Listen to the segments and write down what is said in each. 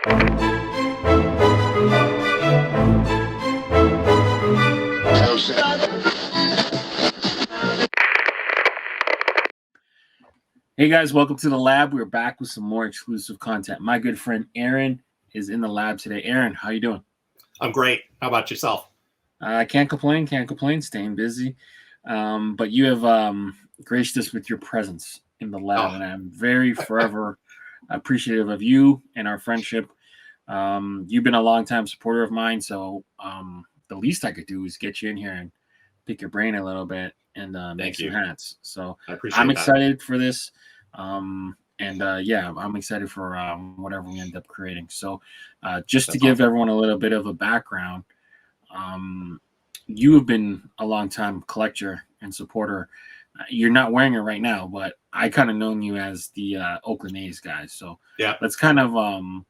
Hey guys, welcome to the lab. We're back with some more exclusive content. My good friend Aaron is in the lab today. Aaron, how you doing? I'm great. How about yourself? I can't complain, staying busy. But you have graced us with your presence in the lab, and I'm very forever appreciative of you and our friendship. You've been a longtime supporter of mine, so the least I could do is get you in here and pick your brain a little bit and make some hats. So I'm excited for this. I'm excited for whatever we end up creating. So just to give everyone a little bit of a background, you have been a long-time collector and supporter. You're not wearing it right now, but I kind of known you as the Oakland A's guy. So let's kind of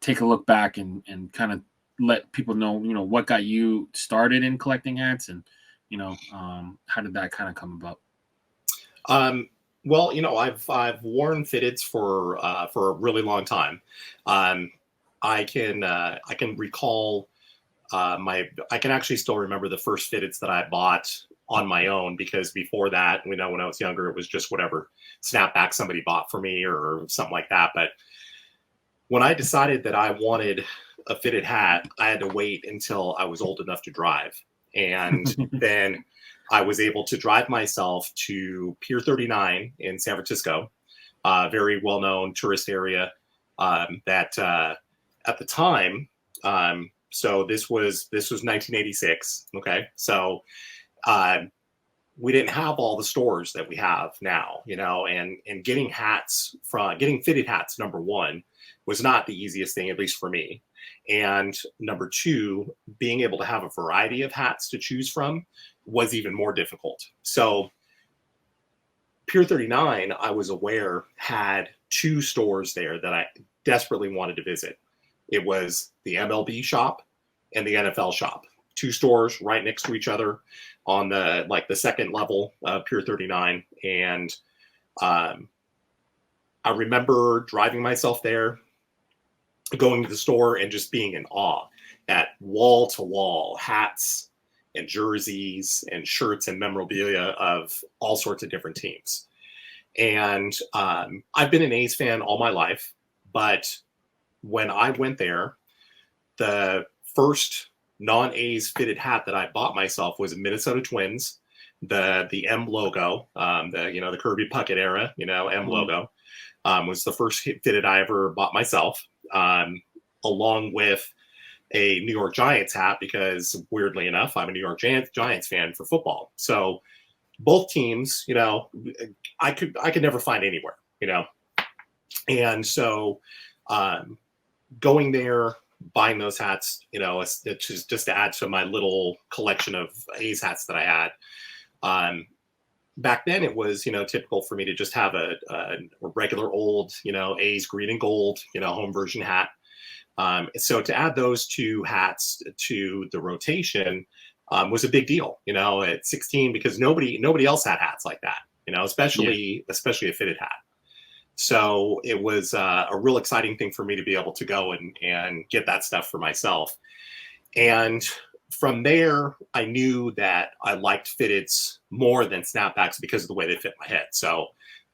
take a look back and kind of let people know, what got you started in collecting hats, and how did that kind of come about? Well, I've worn fitteds for a really long time. I can recall I can actually still remember the first fitteds that I bought on my own, because before that, when I was younger, it was just whatever snapback somebody bought for me or something like that. But when I decided that I wanted a fitted hat, I had to wait until I was old enough to drive. And then I was able to drive myself to Pier 39 in San Francisco, very well-known tourist area that at the time, so this was 1986. Okay. So we didn't have all the stores that we have now, and getting fitted hats, number one, was not the easiest thing, at least for me. And number two, being able to have a variety of hats to choose from was even more difficult. So Pier 39, I was aware, had two stores there that I desperately wanted to visit. It was the MLB shop and the NFL shop. Two stores right next to each other on the second level of Pier 39. And I remember driving myself there, going to the store, and just being in awe at wall to wall hats and jerseys and shirts and memorabilia of all sorts of different teams. And I've been an A's fan all my life, but when I went there, the first non-A's fitted hat that I bought myself was a Minnesota Twins, the M logo, the Kirby Puckett era, M logo, was the first fitted I ever bought myself, along with a New York Giants hat, because weirdly enough, I'm a New York Giants fan for football. So both teams, I could never find anywhere, and so going there, buying those hats, it's just to add to my little collection of A's hats that I had. Back then, it was, typical for me to just have a regular old, A's green and gold, home version hat. So to add those two hats to the rotation was a big deal, at 16, because nobody else had hats like that, especially a fitted hat. So it was a real exciting thing for me to be able to go and get that stuff for myself. And from there, I knew that I liked fitteds more than snapbacks because of the way they fit my head. So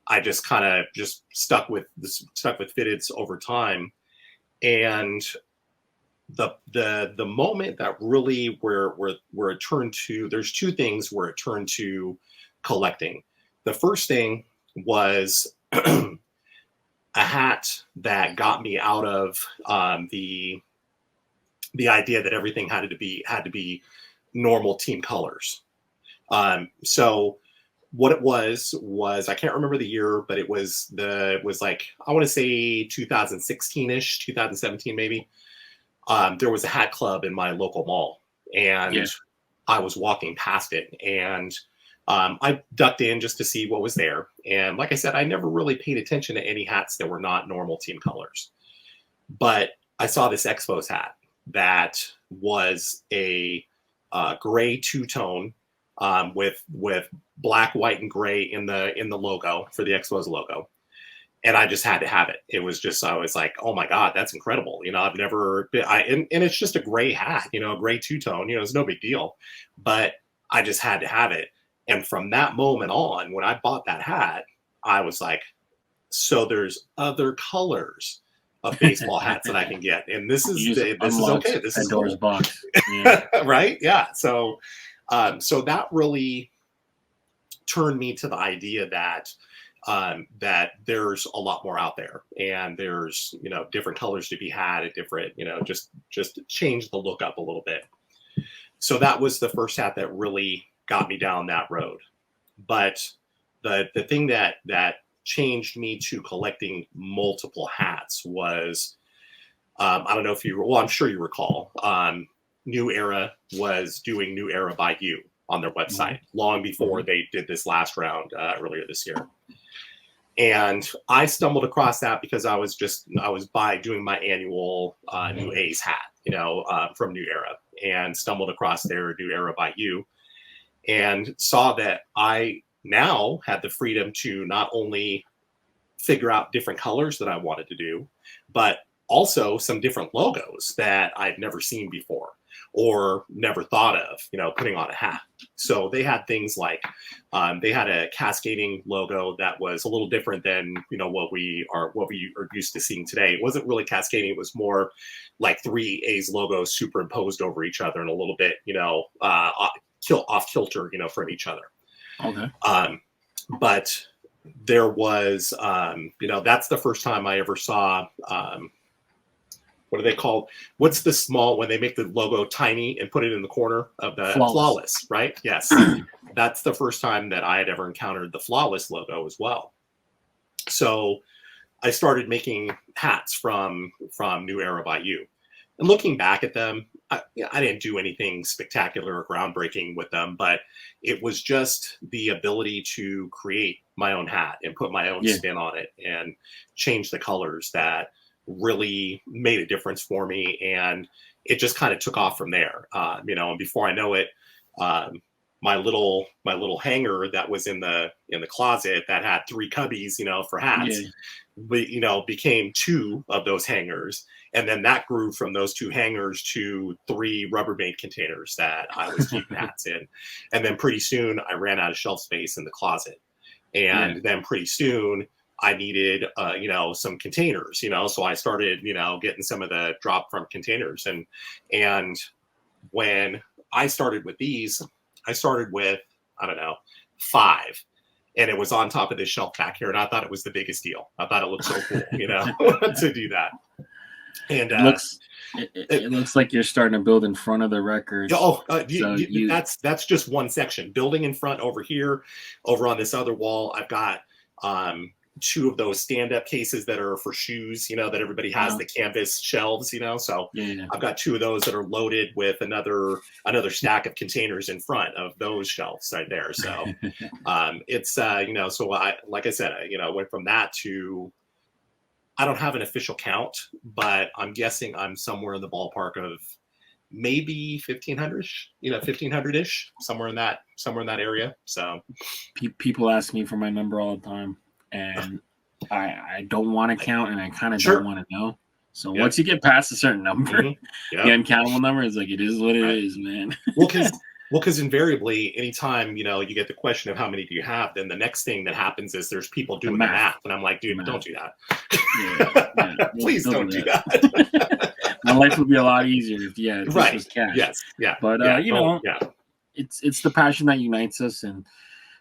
I just kind of stuck with fitteds over time. And the moment that really where it turned to, there's two things where it turned to collecting. The first thing was a hat that got me out of the idea that everything had to be normal team colors. So what it was I can't remember the year, but it was like, I want to say 2016-ish, 2017 maybe. There was a hat club in my local mall, and I was walking past it, and I ducked in just to see what was there. And like I said, I never really paid attention to any hats that were not normal team colors. But I saw this Expos hat that was a gray two-tone with black, white, and gray in the logo for the Expos logo. and I just had to have it. It was just, I was like, oh my God, that's incredible. I've never been, and it's just a gray hat, a gray two-tone, it's no big deal, but I just had to have it. And from that moment on, when I bought that hat, I was like, so there's other colors of baseball hats that I can get. And this is okay. This is Pandora's cool. box. Yeah. Right. Yeah. So, so that really turned me to the idea that that there's a lot more out there, and there's different colors to be had at different just change the look up a little bit. So that was the first hat that really got me down that road. But the thing that changed me to collecting multiple hats was I don't know if I'm sure you recall, New Era was doing New Era by You on their website long before they did this last round earlier this year. And I stumbled across that because I was doing my annual New A's hat, from New Era, and stumbled across their New Era by You, and saw that I now had the freedom to not only figure out different colors that I wanted to do, but also some different logos that I'd never seen before or never thought of, putting on a hat. So they had things like, they had a cascading logo that was a little different than, what we are used to seeing today. It wasn't really cascading. It was more like 3 A's logos superimposed over each other and a little bit, off kilter, from each other. Okay. But there was, that's the first time I ever saw, what are they called? What's the small, when they make the logo tiny and put it in the corner of the Flawless, right? Yes. That's the first time that I had ever encountered the Flawless logo as well. So I started making hats from New Era by You. And looking back at them, I didn't do anything spectacular or groundbreaking with them, but it was just the ability to create my own hat and put my own spin on it and change the colors that really made a difference for me. And it just kind of took off from there. And before I know it, my little hanger that was in the closet that had 3 cubbies, for hats, became 2 of those hangers. And then that grew from those 2 hangers to 3 Rubbermaid containers that I was keeping hats in. And then pretty soon I ran out of shelf space in the closet. And then pretty soon I needed, some containers, so I started, getting some of the drop from containers. And when I started with these, I started with, I don't know, 5. And it was on top of this shelf back here. And I thought it was the biggest deal. I thought it looked so cool, to do that. And it looks like you're starting to build in front of the records. That's just one section. Building in front over here, over on this other wall, I've got 2 of those stand-up cases that are for shoes, that everybody has, the canvas shelves, so I've got 2 of those that are loaded with another stack of containers in front of those shelves right there. So it's so like I said, went from that to, I don't have an official count, but I'm guessing I'm somewhere in the ballpark of maybe 1,500-ish, 1,500-ish, somewhere in that area. So people ask me for my number all the time, and I don't want to count, and I kind of don't want to know. So once you get past a certain number, the uncountable number is like, it is what it is, man. Because invariably, anytime, you get the question of how many do you have, then the next thing that happens is there's people doing the math. And I'm like, dude, don't do that. Please don't do that. My life would be a lot easier if, this was cash. Yes. Yeah. But, it's the passion that unites us, and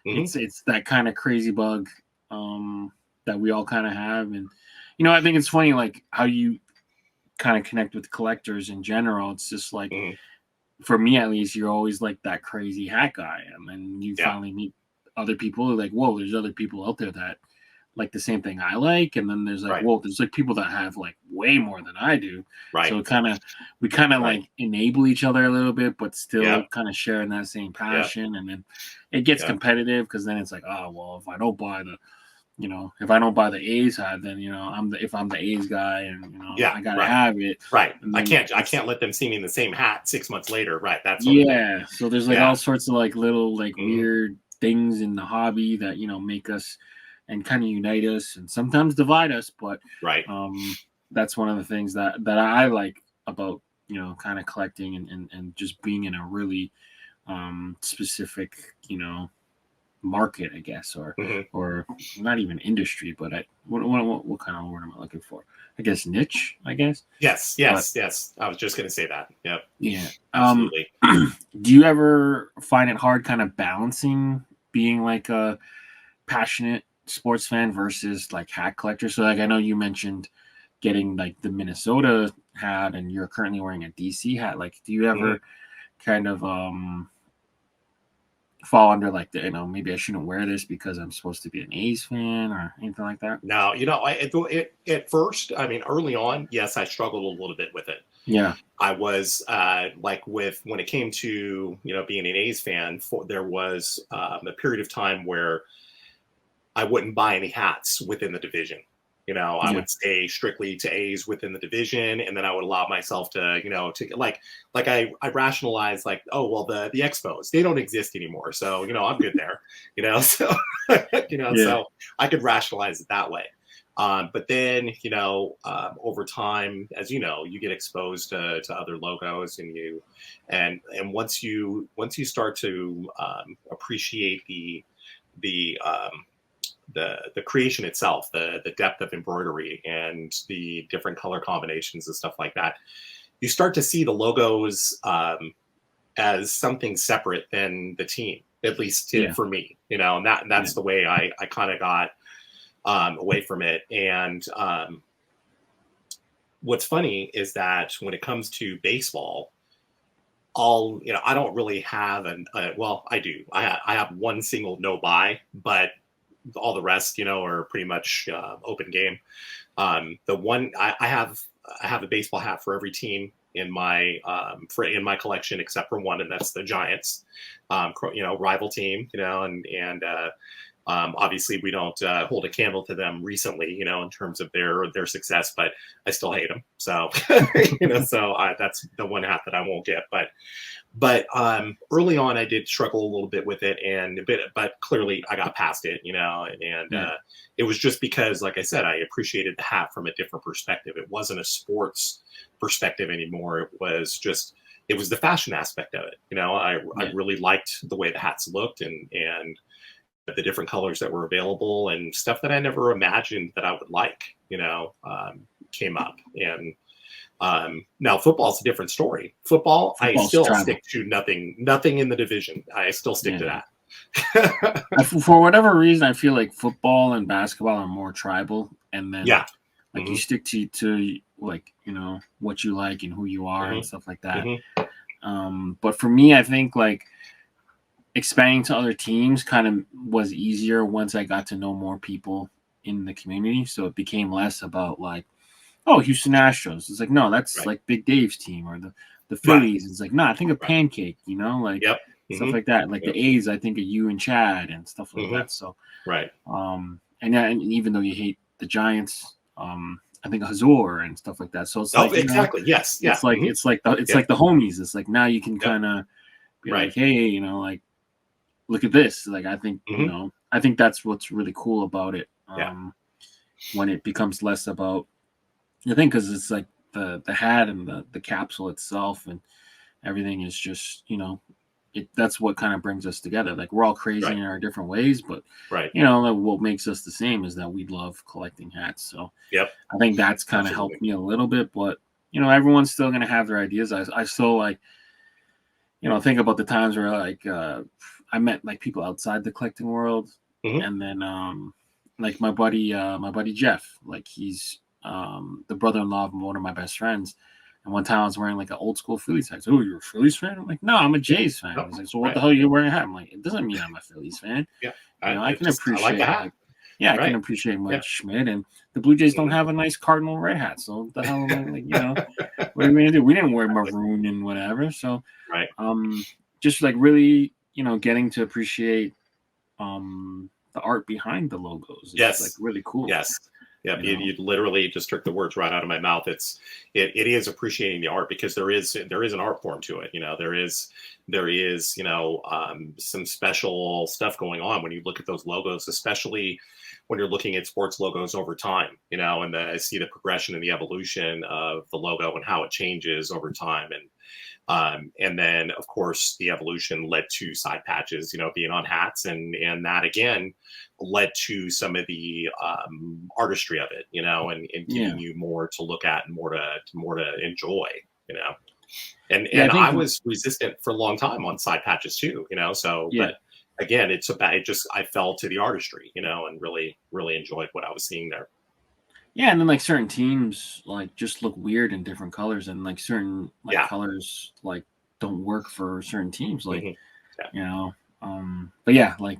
it's that kind of crazy bug that we all kind of have. And, I think it's funny, like, how you kind of connect with collectors in general. It's just like, for me at least, you're always like that crazy hat guy, and then you finally meet other people like, whoa, there's other people out there that like the same thing I like, and then there's like, whoa, there's like people that have like way more than I do. So we kind of like enable each other a little bit, but still kind of sharing that same passion. And then it gets competitive, because then it's like, oh well, if I don't buy the A's hat, then if I'm the A's guy, and I gotta have it. Right. I can't let them see me in the same hat 6 months later. Right. That's so there's like all sorts of like little like weird things in the hobby that make us and kind of unite us and sometimes divide us. But Right. that's one of the things that I like about, kind of collecting and just being in a really specific, market, I guess, or not even industry, but what kind of word am I looking for? I guess niche, I guess. Yes. I was just going to say that. Yep. Yeah. Absolutely. Do you ever find it hard kind of balancing being like a passionate sports fan versus like hat collector? So like I know you mentioned getting like the Minnesota hat and you're currently wearing a DC hat. Like do you ever kind of fall under like the, maybe I shouldn't wear this because I'm supposed to be an A's fan or anything like that? Now, at first, I mean, early on, yes, I struggled a little bit with it. Yeah. I was when it came to, being an A's fan, there was a period of time where I wouldn't buy any hats within the division. I would stay strictly to A's within the division, and then I would allow myself to, I rationalize like, oh, well, the Expos, they don't exist anymore. So, I'm good there, so, so I could rationalize it that way. But then, over time, as you get exposed to other logos and once you start to appreciate the creation itself, the depth of embroidery and the different color combinations and stuff like that, you start to see the logos as something separate than the team, at least for me, and that's the way I kind of got away from it. And what's funny is that when it comes to baseball, I don't really have well, I do. I have one single no buy, but all the rest, are pretty much open game. The one I have a baseball hat for every team in my collection except for one, and that's the Giants, rival team, and obviously we don't hold a candle to them recently, in terms of their success, but I still hate them. So, so that's the one hat that I won't get. But early on, I did struggle a little bit with it, but clearly I got past it, and it was just because, like I said, I appreciated the hat from a different perspective. It wasn't a sports perspective anymore. It was the fashion aspect of it. I really liked the way the hats looked and the different colors that were available and stuff that I never imagined that I would like, came up. And now football's a different story. Football's I still tribal. Stick to nothing in the division. I still stick to that. For whatever reason, I feel like football and basketball are more tribal, and then you stick to like what you like and who you are and stuff like that. But for me, I think like expanding to other teams kind of was easier once I got to know more people in the community. So it became less about like, oh, Houston Astros. It's like, no, that's like Big Dave's team, or the Phillies. It's like, no, I think of Pancake, like stuff like that. Like the A's, I think of you and Chad and stuff like that. So and even though you hate the Giants, I think Hazor and stuff like that. So it's like exactly, yes, yeah. It's like it's like the homies. It's like now you can kind of be like, hey, like look at this. Like I think I think that's what's really cool about it. When it becomes less about I think because it's like the hat and the capsule itself and everything is just that's what kind of brings us together. Like we're all crazy in our different ways, but what makes us the same is that we love collecting hats. So I think that's kind of helped me a little bit, but everyone's still gonna have their ideas. I still like think about the times where like I met like people outside the collecting world, and then like my buddy Jeff, like he's the brother-in-law of one of my best friends. And one time I was wearing like an old school Phillies hat. Oh, you're a Phillies fan? I'm like, no, I'm a Jays fan. I was like, so what the hell are you wearing a hat? I'm like, it doesn't mean I'm a Phillies fan. I can appreciate I like the hat. I can appreciate Mike Schmidt, and the Blue Jays don't have a nice cardinal red hat. So the hell am I like, what are we gonna do? We didn't wear maroon and whatever. So just like really, getting to appreciate the art behind the logos. It's like really cool. Yeah, you literally just took the words right out of my mouth. It is appreciating the art because there is an art form to it. There is some special stuff going on when you look at those logos, especially when you're looking at sports logos over time, and I see the progression and the evolution of the logo and how it changes over time. And then, of course, the evolution led to side patches, being on hats, and that again led to some of the artistry of it, and giving you more to look at and more to enjoy, And Yeah, I think I was resistant for a long time on side patches too, So, yeah. but again, I fell to the artistry, and really, really enjoyed what I was seeing there. Yeah, and then like certain teams like just look weird in different colors, and like certain like Yeah. colors like don't work for certain teams. Like Hmm. Yeah. but yeah, like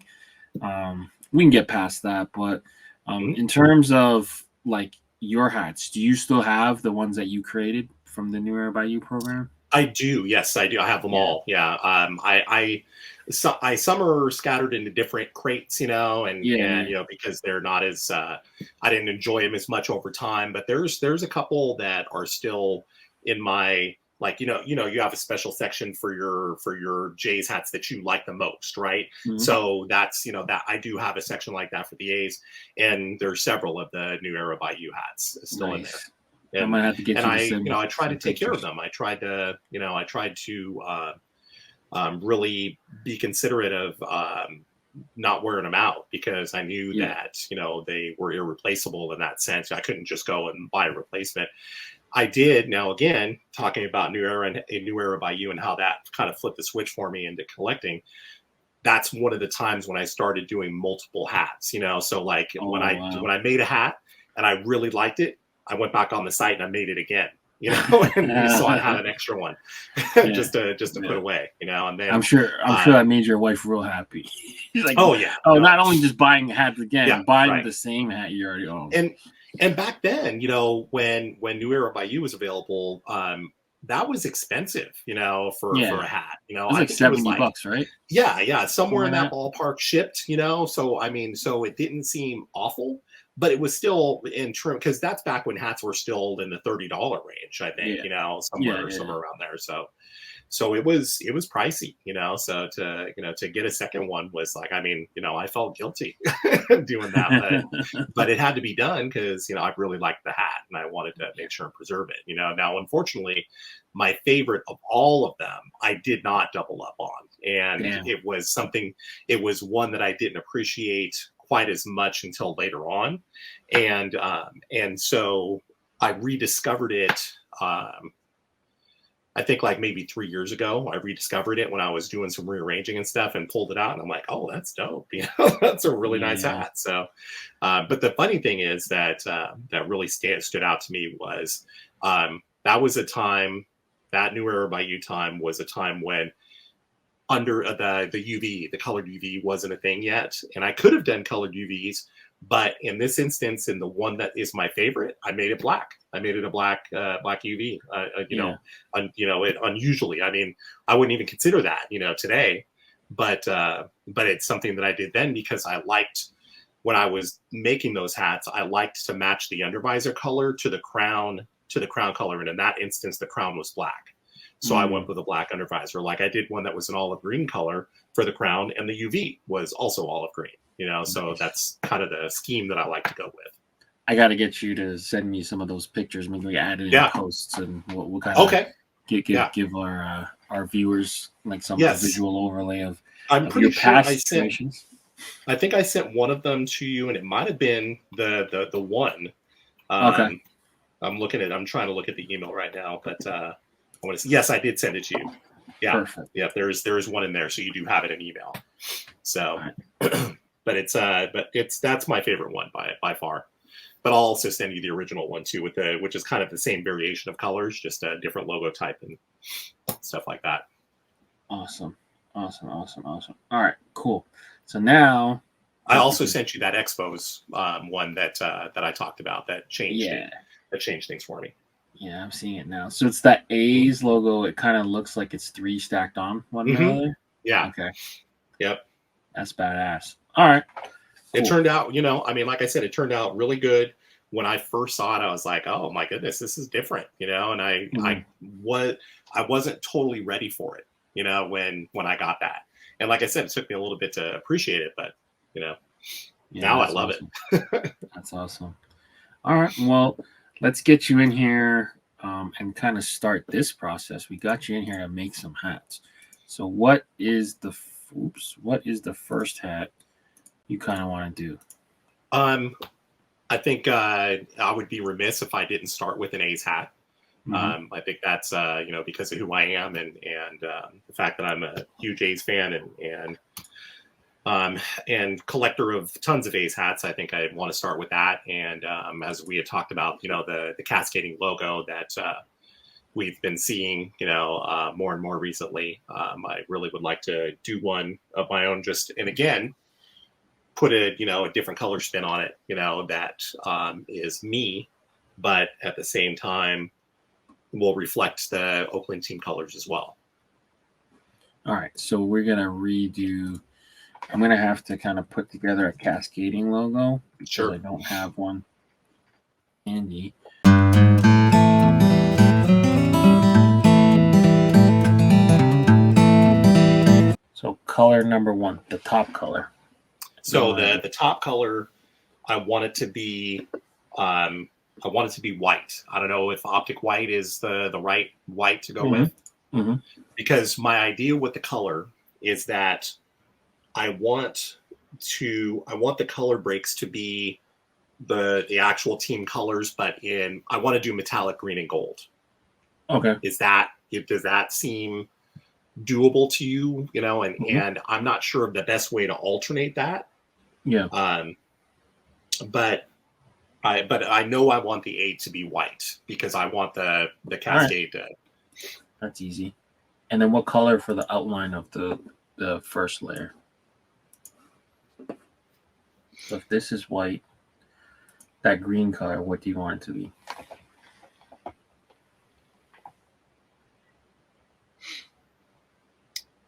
we can get past that. But Mhm. in terms of like your hats, do you still have the ones that you created from the New Era by You program? I do. Yes, I do. I have them Yeah, all. Yeah. Some are scattered into different crates, yeah, and yeah, because they're not as I didn't enjoy them as much over time. But there's a couple that are still in my, like, you have a special section for your Jays hats that you like the most, right? mhm. So that's, that I do have a section like that for the A's, and there's several of the New Era by You hats still in there. Nice. I and might have to get and you to I, send me I try to some take care of pictures. them. I tried to really be considerate of not wearing them out, because I knew Yeah, that they were irreplaceable in that sense. I couldn't just go and buy a replacement. I did. Now, again, talking about New Era and a New Era by You and how that kind of flipped the switch for me into collecting. That's one of the times when I started doing multiple hats. So like when oh I wow. when I made a hat and I really liked it, I went back on the site and I made it again. And so I'd have an extra one Yeah, just to put yeah. away. And I'm then sure. I'm sure uh, that made your wife real happy. She's like, oh yeah, oh, no, not only just buying hats again, yeah, buying right. the same hat you already own. And back then, when New Era by You was available, that was expensive, for Yeah, a hat. it's I like think it was like, $70, right? yeah, somewhere Something in like that that. ballpark shipped, So I mean, so it didn't seem awful, but it was still in trim, because that's back when hats were still in the $30 range, I think, Yeah, yeah, somewhere yeah. around there. So it was pricey, so to get a second one was like, I mean, I felt guilty doing that, but it had to be done, because I really liked the hat and I wanted to make sure and preserve it. Now, unfortunately, my favorite of all of them I did not double up on, and Damn. it was one that I didn't appreciate quite as much until later on, and so I rediscovered it. I think like maybe 3 years ago, I rediscovered it when I was doing some rearranging and stuff, and pulled it out. And I'm like, oh, that's dope. That's a really nice Yeah, hat. So, but the funny thing is that that really stood out to me was that was a time, that New Era by You time was a time when under the UV, the colored UV wasn't a thing yet. And I could have done colored UVs, but in this instance, in the one that is my favorite, I made it black. I made it a black UV. yeah, It unusually. I mean, I wouldn't even consider that, today, but it's something that I did then, because I liked, when I was making those hats, I liked to match the undervisor color to the crown color, and in that instance, the crown was black. So I went mm, with a black undervisor. Like I did one that was an olive green color for the crown, and the UV was also olive green. So nice. that's kind of the scheme that I like to go with. I got to get you to send me some of those pictures. Maybe we add it in Yeah. posts, and we'll kind of Okay. Yeah. give our viewers like a Yes. visual overlay I'm of pretty your sure past situations. I think I sent one of them to you, and it might have been the one. Okay, Um, I'm trying to look at the email right now, but I want to see. Yes, I did send it to you. Yeah. perfect. Yeah. There's one in there. So you do have it in email. So, All right. but that's my favorite one by far. But I'll also send you the original one too, which is kind of the same variation of colors, just a different logo type and stuff like that. Awesome. All right, cool. So now, I also sent you that Expos one that I talked about that changed yeah, things for me. yeah, I'm seeing it now. So it's that A's logo. It kind of looks like it's three stacked on one Mm-hmm. another. Yeah. Okay, Yep. that's badass. All right, It cool. turned out, I mean, like I said, it turned out really good. When I first saw it, I was like, oh my goodness, this is different, and Mhm. I wasn't totally ready for it, when I got that. And like I said, it took me a little bit to appreciate it, but you know. Yeah, Now I that's love awesome. it. That's awesome. All right. Well, let's get you in here and kind of start this process. We got you in here to make some hats. So, what is the first hat you kind of want to do? Um, I think I would be remiss if I didn't start with an A's hat. Mm-hmm. I think that's because of who I am and the fact that I'm a huge A's fan and collector of tons of A's hats. I think I want to start with that. And as we had talked about, the cascading logo that we've been seeing, more and more recently. I really would like to do one of my own. And again, put a different color spin on it. That is me, but at the same time will reflect the Oakland team colors as well. All right. So, we're going to redo. I'm going to have to kind of put together a cascading logo because Sure. I don't have one handy. So color number one, the top color. So the top color, I want it to be white. I don't know if optic white is the right white to go with, because my idea with the color is that I want the color breaks to be the actual team colors, but I want to do metallic green and gold. Okay. Does that seem doable to you? And I'm not sure of the best way to alternate that. Yeah. But I know I want the A to be white because I want the cascade to. That's easy. And then what color for the outline of the first layer? So if this is white, that green color, what do you want it to be?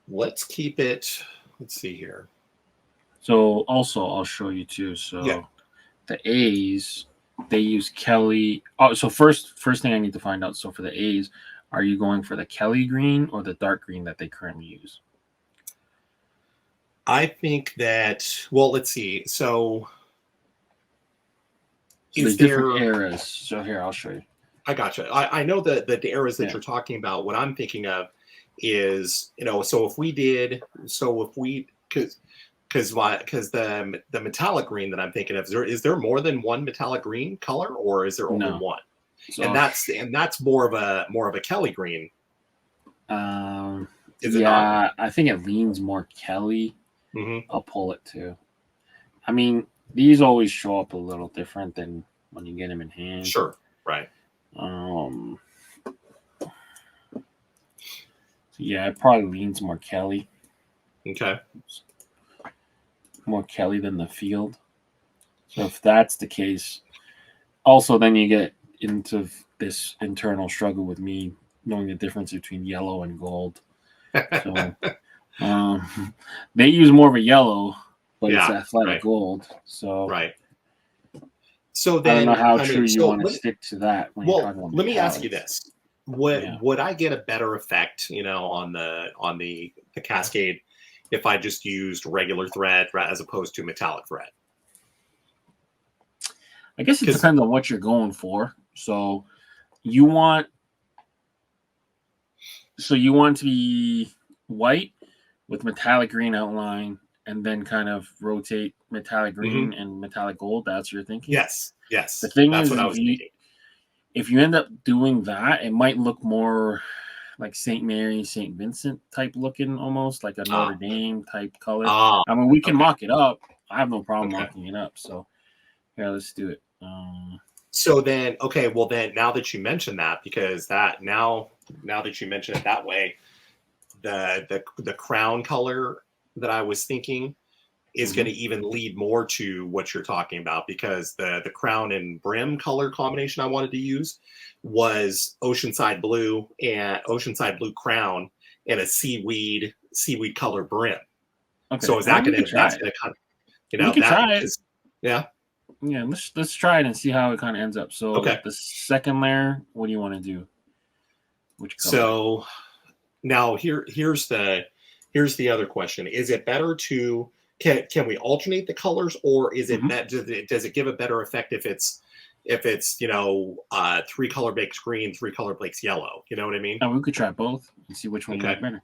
Let's keep it. Let's see here. So also I'll show you too. So the A's, they use Kelly. Oh, so first thing I need to find out. So for the A's, are you going for the Kelly green or the dark green that they currently use? I think that. Well, let's see. So there's different eras. So here, I'll show you. I gotcha. I know the eras that you're talking about. What I'm thinking of is, so if we because the metallic green that I'm thinking of, is there more than one metallic green color, or is there only one? So, and that's more of a Kelly green. Is it not? I think it leans more Kelly. I'll pull it too. I mean, these always show up a little different than when you get them in hand. Sure, right. So yeah, it probably leans more Kelly. Okay. More Kelly than the field. So if that's the case, also then you get into this internal struggle with me knowing the difference between yellow and gold. So they use more of a yellow, but it's athletic gold. So right. So then, I don't know how true you want to stick to that. Well, let me ask you this: would I get a better effect, on the cascade if I just used regular thread as opposed to metallic thread? I guess it depends on what you're going for. So you want it to be white with metallic green outline, and then kind of rotate metallic green and metallic gold. That's your thinking? Yes. The thing that's is, what I was thinking. If you end up doing that, it might look more like St. Mary, St. Vincent type looking, almost like a Notre Dame type color. I mean, we can mock it up. I have no problem mocking it up. So, yeah, let's do it. So then, now that you mention that, because now that you mention it that way, the crown color that I was thinking is going to even lead more to what you're talking about, because the crown and brim color combination I wanted to use was oceanside blue crown and a seaweed color brim. Okay. So is that going to kind of, we can try it. Yeah, let's try it and see how it kind of ends up. So the second layer, what do you want to do? Which color? So now here's the other question: is it better to can we alternate the colors, or is it Mhm. that does it give a better effect if it's 3 color bakes green, 3 color bakes yellow? You know what I mean? And we could try both and see which one you Okay. like better.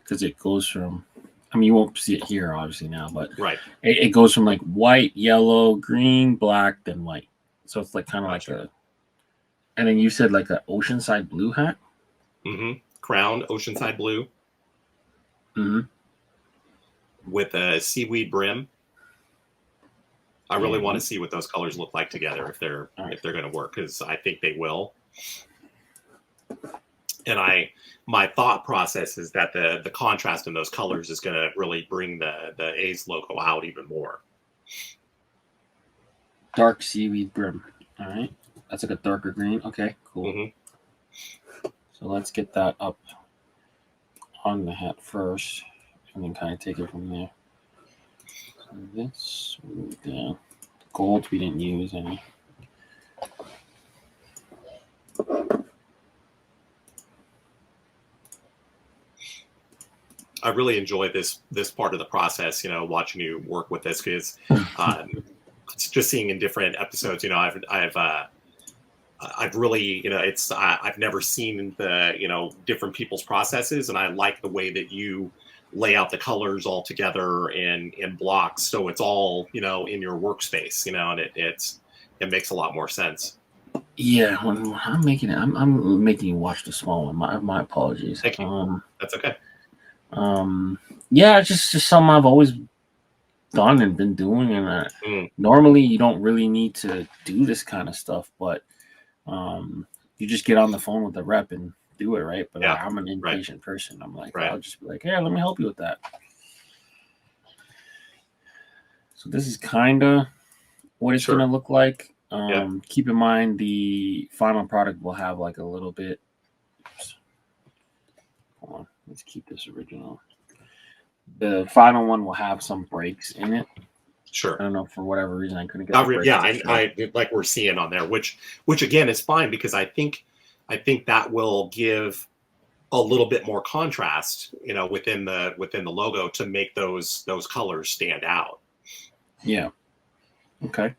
Because it goes from, I mean, you won't see it here obviously now, but Right. it goes from like white, yellow, green, black, then white. So it's like kind of like a, and then you said like an oceanside blue hat. Crown oceanside blue Mm-hmm. with a seaweed brim. I really want to Mhm. see what those colors look like together if they're All right. if they're going to work, because I think they will. And my thought process is that the contrast in those colors is going to really bring the A's logo out even more. Dark seaweed brim. All right. That's like a darker green. Okay, cool. So let's get that up on the hat first and then kind of take it from there. So this, yeah. Gold, we didn't use any. I really enjoy this part of the process, watching you work with this, because it's just seeing in different episodes, I've really, I've never seen the, different people's processes, and I like the way that you lay out the colors all together in blocks, so it's all, in your workspace, and it makes a lot more sense. Yeah, when I'm making it, I'm making you watch the small one. My apologies. Thank you. That's okay. Yeah, it's just something I've always done and been doing, and normally you don't really need to do this kind of stuff, but you just get on the phone with the rep and do it, right? But Yeah, I'm an impatient person. I'm like, right. I'll just be like, hey, let me help you with that. So this is kind of what it's going to look like. Keep in mind the final product will have like a little bit. Oops. Hold on, let's keep this original. The final one will have some breaks in it. Sure. I don't know, for whatever reason I couldn't get the breaks. Yeah, I like we're seeing on there, which again is fine, because I think that will give a little bit more contrast, within the logo, to make those colors stand out. Yeah. Okay.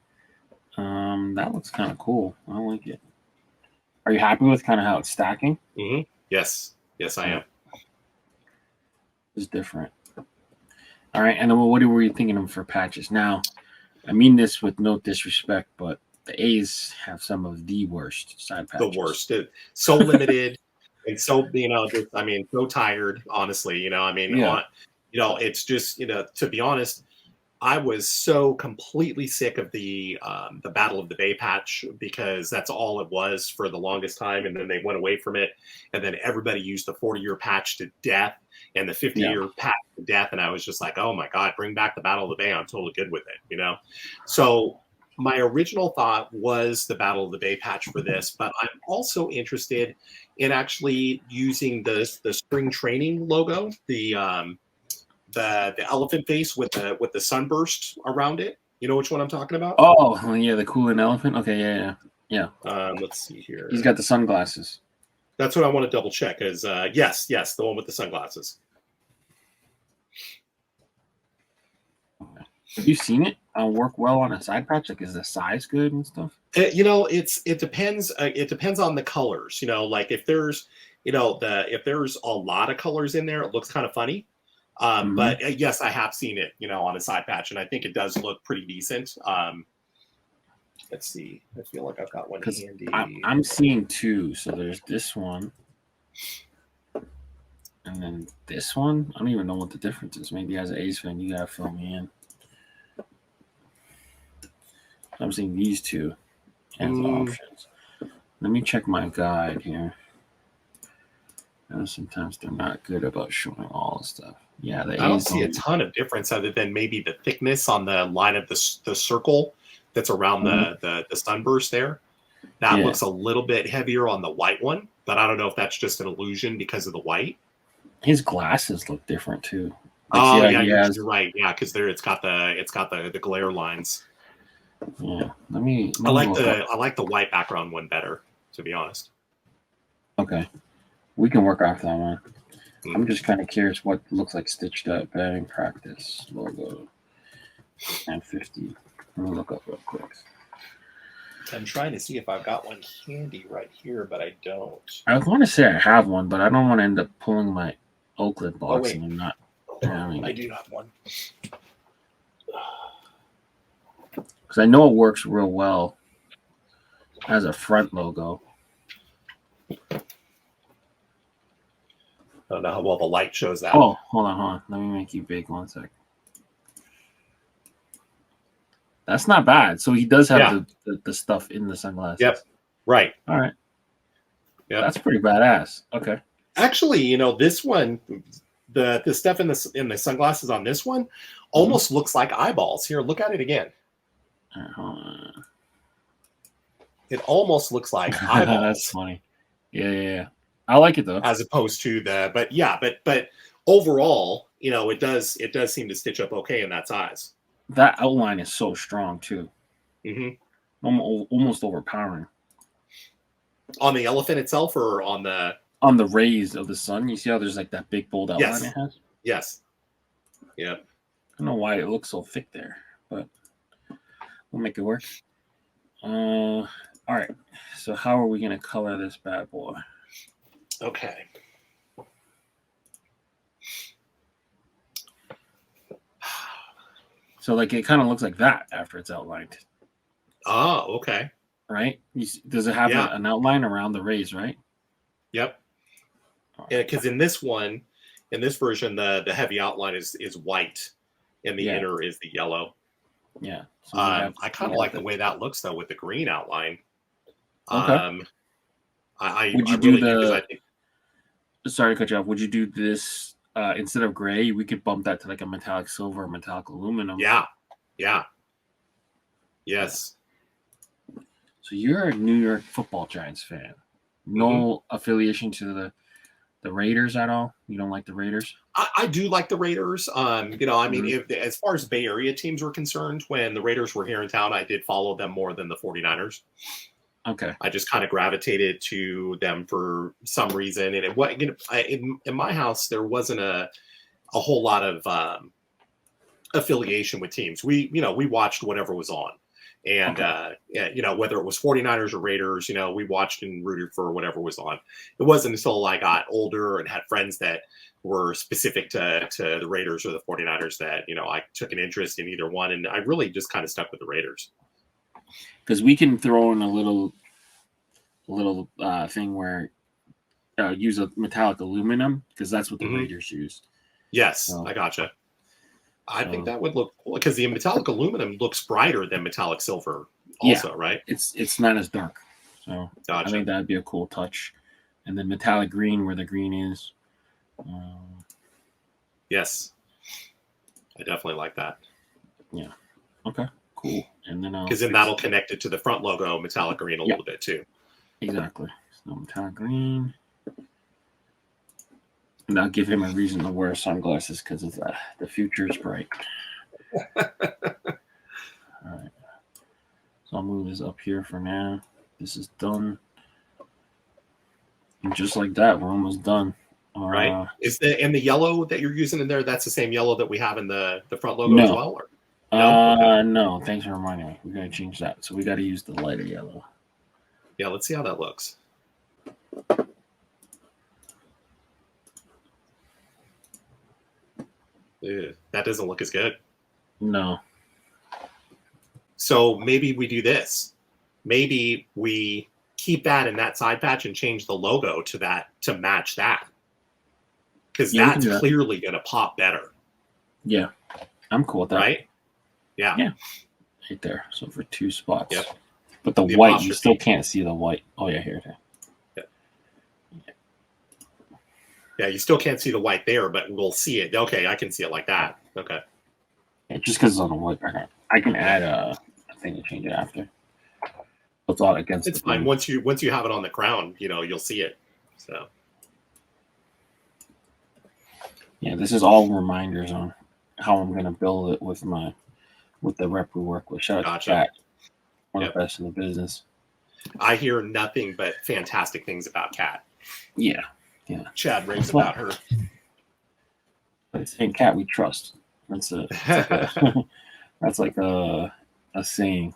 That looks kind of cool. I like it. Are you happy with kind of how it's stacking? Mm-hmm. Yes, I am. It's different. All right, and then what were you thinking of for patches? Now, I mean this with no disrespect, but the A's have some of the worst side patches. The worst. So limited, and so so tired. Honestly, it's just to be honest, I was so completely sick of the Battle of the Bay patch, because that's all it was for the longest time, and then they went away from it, and then everybody used the 40-year patch to death and the 50-year patch to death, and I was just like, oh my god, bring back the Battle of the Bay. I'm totally good with it, So my original thought was the Battle of the Bay patch for this, but I'm also interested in actually using the spring training logo, the elephant face with the sunburst around it. You know which one I'm talking about? Oh, yeah, the cooling elephant. Okay, yeah. Let's see here. He's got the sunglasses. That's what I want to double check. Is yes, the one with the sunglasses. Have you seen it work well on a side patch? Like, is the size good and stuff? It depends. It depends on the colors. Like if there's if there's a lot of colors in there, it looks kind of funny. But yes, I have seen it, on a side patch, and I think it does look pretty decent. Let's see. I feel like I've got one handy. I'm seeing two. So there's this one, and then this one. I don't even know what the difference is. Maybe as an A's fan, you gotta fill me in. I'm seeing these two as options. Let me check my guide here. Sometimes they're not good about showing all the stuff. Yeah, I don't see a ton of difference, other than maybe the thickness on the line of the circle that's around the sunburst there. That looks a little bit heavier on the white one, but I don't know if that's just an illusion because of the white. His glasses look different too. Like, you're right. Yeah, because there it's got the glare lines. Yeah. Let I me like look up. the white background one better, to be honest. Okay. We can work off that one. Hmm. I'm just kind of curious what looks like stitched up batting practice logo. And 50. Let me look up real quick. I'm trying to see if I've got one handy right here, but I don't. I want to say I have one, but I don't want to end up pulling my Oakland box wait. and I'm not having I it. do have one. Because I know it works real well as a front logo. I don't know how well the light shows that. Oh, hold on. Let me make you big 1 sec. That's not bad. So he does have the stuff in the sunglasses. Yep. Right. All right. Yep. That's pretty badass. Okay. Actually, this one, the stuff in the sunglasses on this one almost looks like eyeballs. Here, look at it again. All right, hold on. It almost looks like eyeballs. That's funny. Yeah. I like it though. As opposed to but overall, it does seem to stitch up okay in that size. That outline is so strong too. Mm-hmm. Almost overpowering. On the elephant itself, or on the rays of the sun, you see how there's like that big bold outline it has? Yes. Yep. I don't know why it looks so thick there, but we'll make it work. All right. So how are we gonna color this bad boy? Okay. So like it kind of looks like that after it's outlined. Oh, okay. Right? Does it have an outline around the rays, right? Yep. Yeah, because in this version, the heavy outline is white, and the inner is the yellow. Yeah. So I kind of like the way that looks though with the green outline. Okay. Would you do the? I think, sorry to cut you off. Would you do this instead of gray? We could bump that to like a metallic silver or metallic aluminum. Yeah. Yes. So you're a New York Football Giants fan. No affiliation to the Raiders at all? You don't like the Raiders? I do like the Raiders. I mean, as far as Bay Area teams were concerned, when the Raiders were here in town, I did follow them more than the 49ers. Okay. I just kind of gravitated to them for some reason. And in my house, there wasn't a whole lot of affiliation with teams. We watched whatever was on. And, whether it was 49ers or Raiders, we watched and rooted for whatever was on. It wasn't until I got older and had friends that were specific to the Raiders or the 49ers that, I took an interest in either one. And I really just kind of stuck with the Raiders. Because we can throw in a little thing where use a metallic aluminum, because that's what the Raiders use. Yes, so, I gotcha. I think that would look cool because the metallic aluminum looks brighter than metallic silver also, right? It's not as dark. So gotcha. I think that'd be a cool touch. And then metallic green where the green is. Yes. I definitely like that. Yeah. Okay, cool. And then because then that'll connect it to the front logo, metallic green a little bit too. Exactly. So metallic green. And I'll give him a reason to wear sunglasses because the future is bright. All right. So I'll move this up here for now. This is done. And just like that, we're almost done. Right. Is the yellow that you're using in there, that's the same yellow that we have in the front logo as well? Or? No? No. Thanks for reminding me. We're going to change that. So we got to use the lighter yellow. Yeah, let's see how that looks. Ew, that doesn't look as good. No. So maybe we do this. Maybe we keep that in that side patch and change the logo to that to match that. Because that's clearly going to pop better. Yeah. I'm cool with that. Right? Yeah. Yeah. Right there. So for 2 spots. Yep. But the white, apostrophe. You still can't see the white. Oh, yeah, here it is. Yeah, you still can't see the white there, but we'll see it. Okay, I can see it like that. Okay. Yeah, just because it's on the white background. I can add a thing to change it after. It's all against. It's fine. Once you have it on the crown, you'll see it. So. Yeah, this is all reminders on how I'm gonna build it with the rep we work with. Shout out to Chat. One of the best in the business. I hear nothing but fantastic things about Kat. Yeah. Chad raves about her. But it's saying Cat we trust. That's that's like a saying.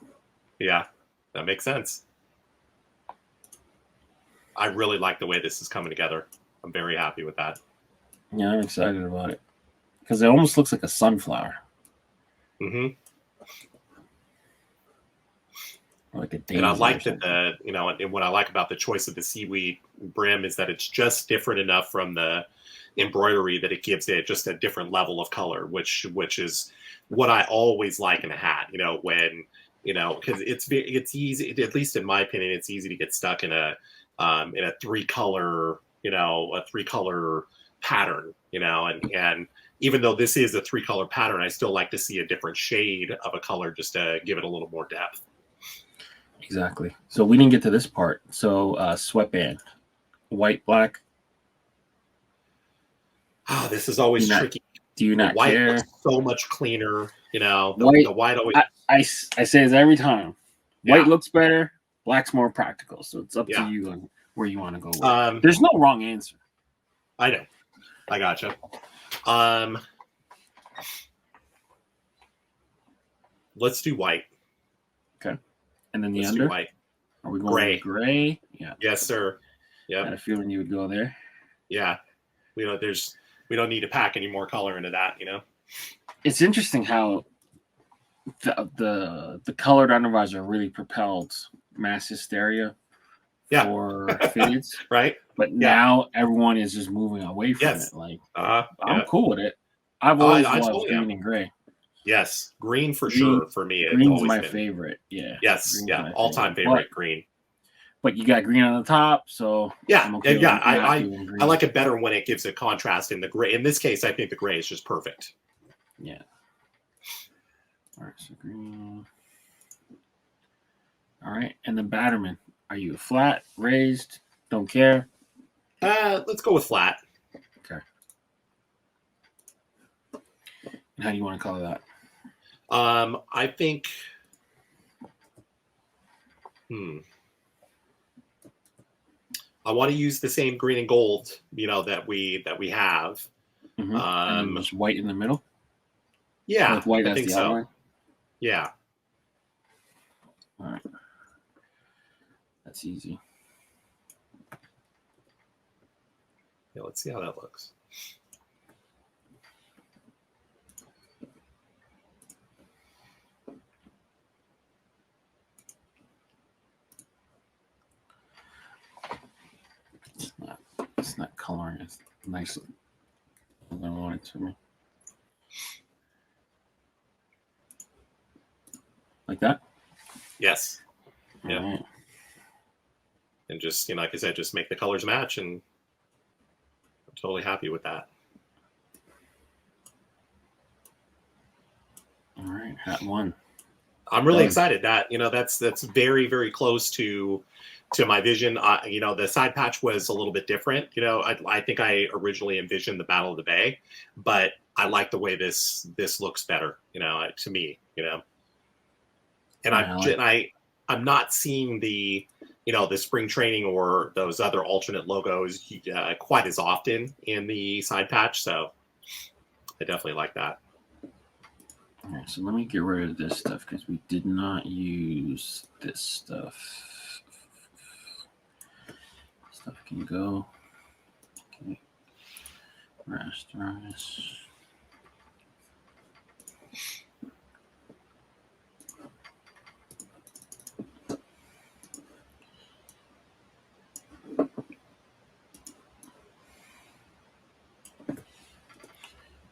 Yeah, that makes sense. I really like the way this is coming together. I'm very happy with that. Yeah, I'm excited about it because it almost looks like a sunflower. Mm-hmm. Like a daisy. And I like that and what I like about the choice of the seaweed brim is that it's just different enough from the embroidery that it gives it just a different level of color, which is what I always like in a hat. When because it's easy, at least in my opinion, it's easy to get stuck in a 3-color pattern. And even though this is a 3-color pattern, I still like to see a different shade of a color just to give it a little more depth. Exactly. So we didn't get to this part. So sweatband, white, black. Oh, this is always tricky. Do you not white care? Looks so much cleaner. The white always. I say this every time. White looks better. Black's more practical. So it's up to you on where you want to go with. There's no wrong answer. I know. I gotcha. Let's do white. Okay. And then the Let's under? Do white. Are we going gray? Yeah. Yes, sir. Yeah. I had a feeling you would go there. Yeah. We don't need to pack any more color into that, It's interesting how the colored undervisor really propelled mass hysteria for fitteds. Right. But now everyone is just moving away from it. Like I'm cool with it. I've always loved green and gray. Yes, green for sure for me. Green's my favorite. Yeah. Yes, all-time favorite, green. But you got green on the top, so I like it better when it gives a contrast in the gray. In this case, I think the gray is just perfect. Yeah. All right, so green. All right, and the batterman. Are you flat, raised? Don't care. Let's go with flat. Okay. And how do you want to color that? I think. I want to use the same green and gold, that we have. Mm-hmm. And then just white in the middle. Yeah, with white as the outline. Yeah. All right. That's easy. Yeah, let's see how that looks. It's not coloring as nicely as I want it to be. Like that? Yes. Yeah. Right. And just, like I said, just make the colors match, and I'm totally happy with that. All right, hat one. I'm really excited that, that's very, very close to my vision. The side patch was a little bit different. I think I originally envisioned the Battle of the Bay, but I like the way this looks better, to me, and I'm not seeing the spring training or those other alternate logos quite as often in the side patch. So I definitely like that. All right, so let me get rid of this stuff because we did not use this stuff. Stuff can go. Okay. Rasterize.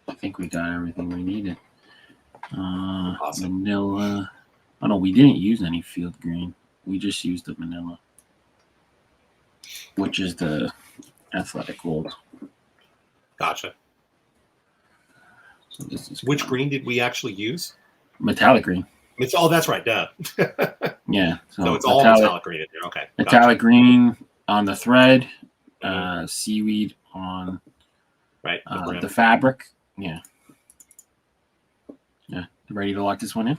I think we got everything we needed. Awesome. Manila. Oh no, we didn't use any field green. We just used the Manila, which is the athletic gold. Gotcha. So this is which green did we actually use? Metallic green. Oh, that's right. Duh. Yeah. So it's all metallic green in there. Okay. Metallic green on the thread, seaweed on the fabric. Yeah. Yeah. Ready to lock this one in?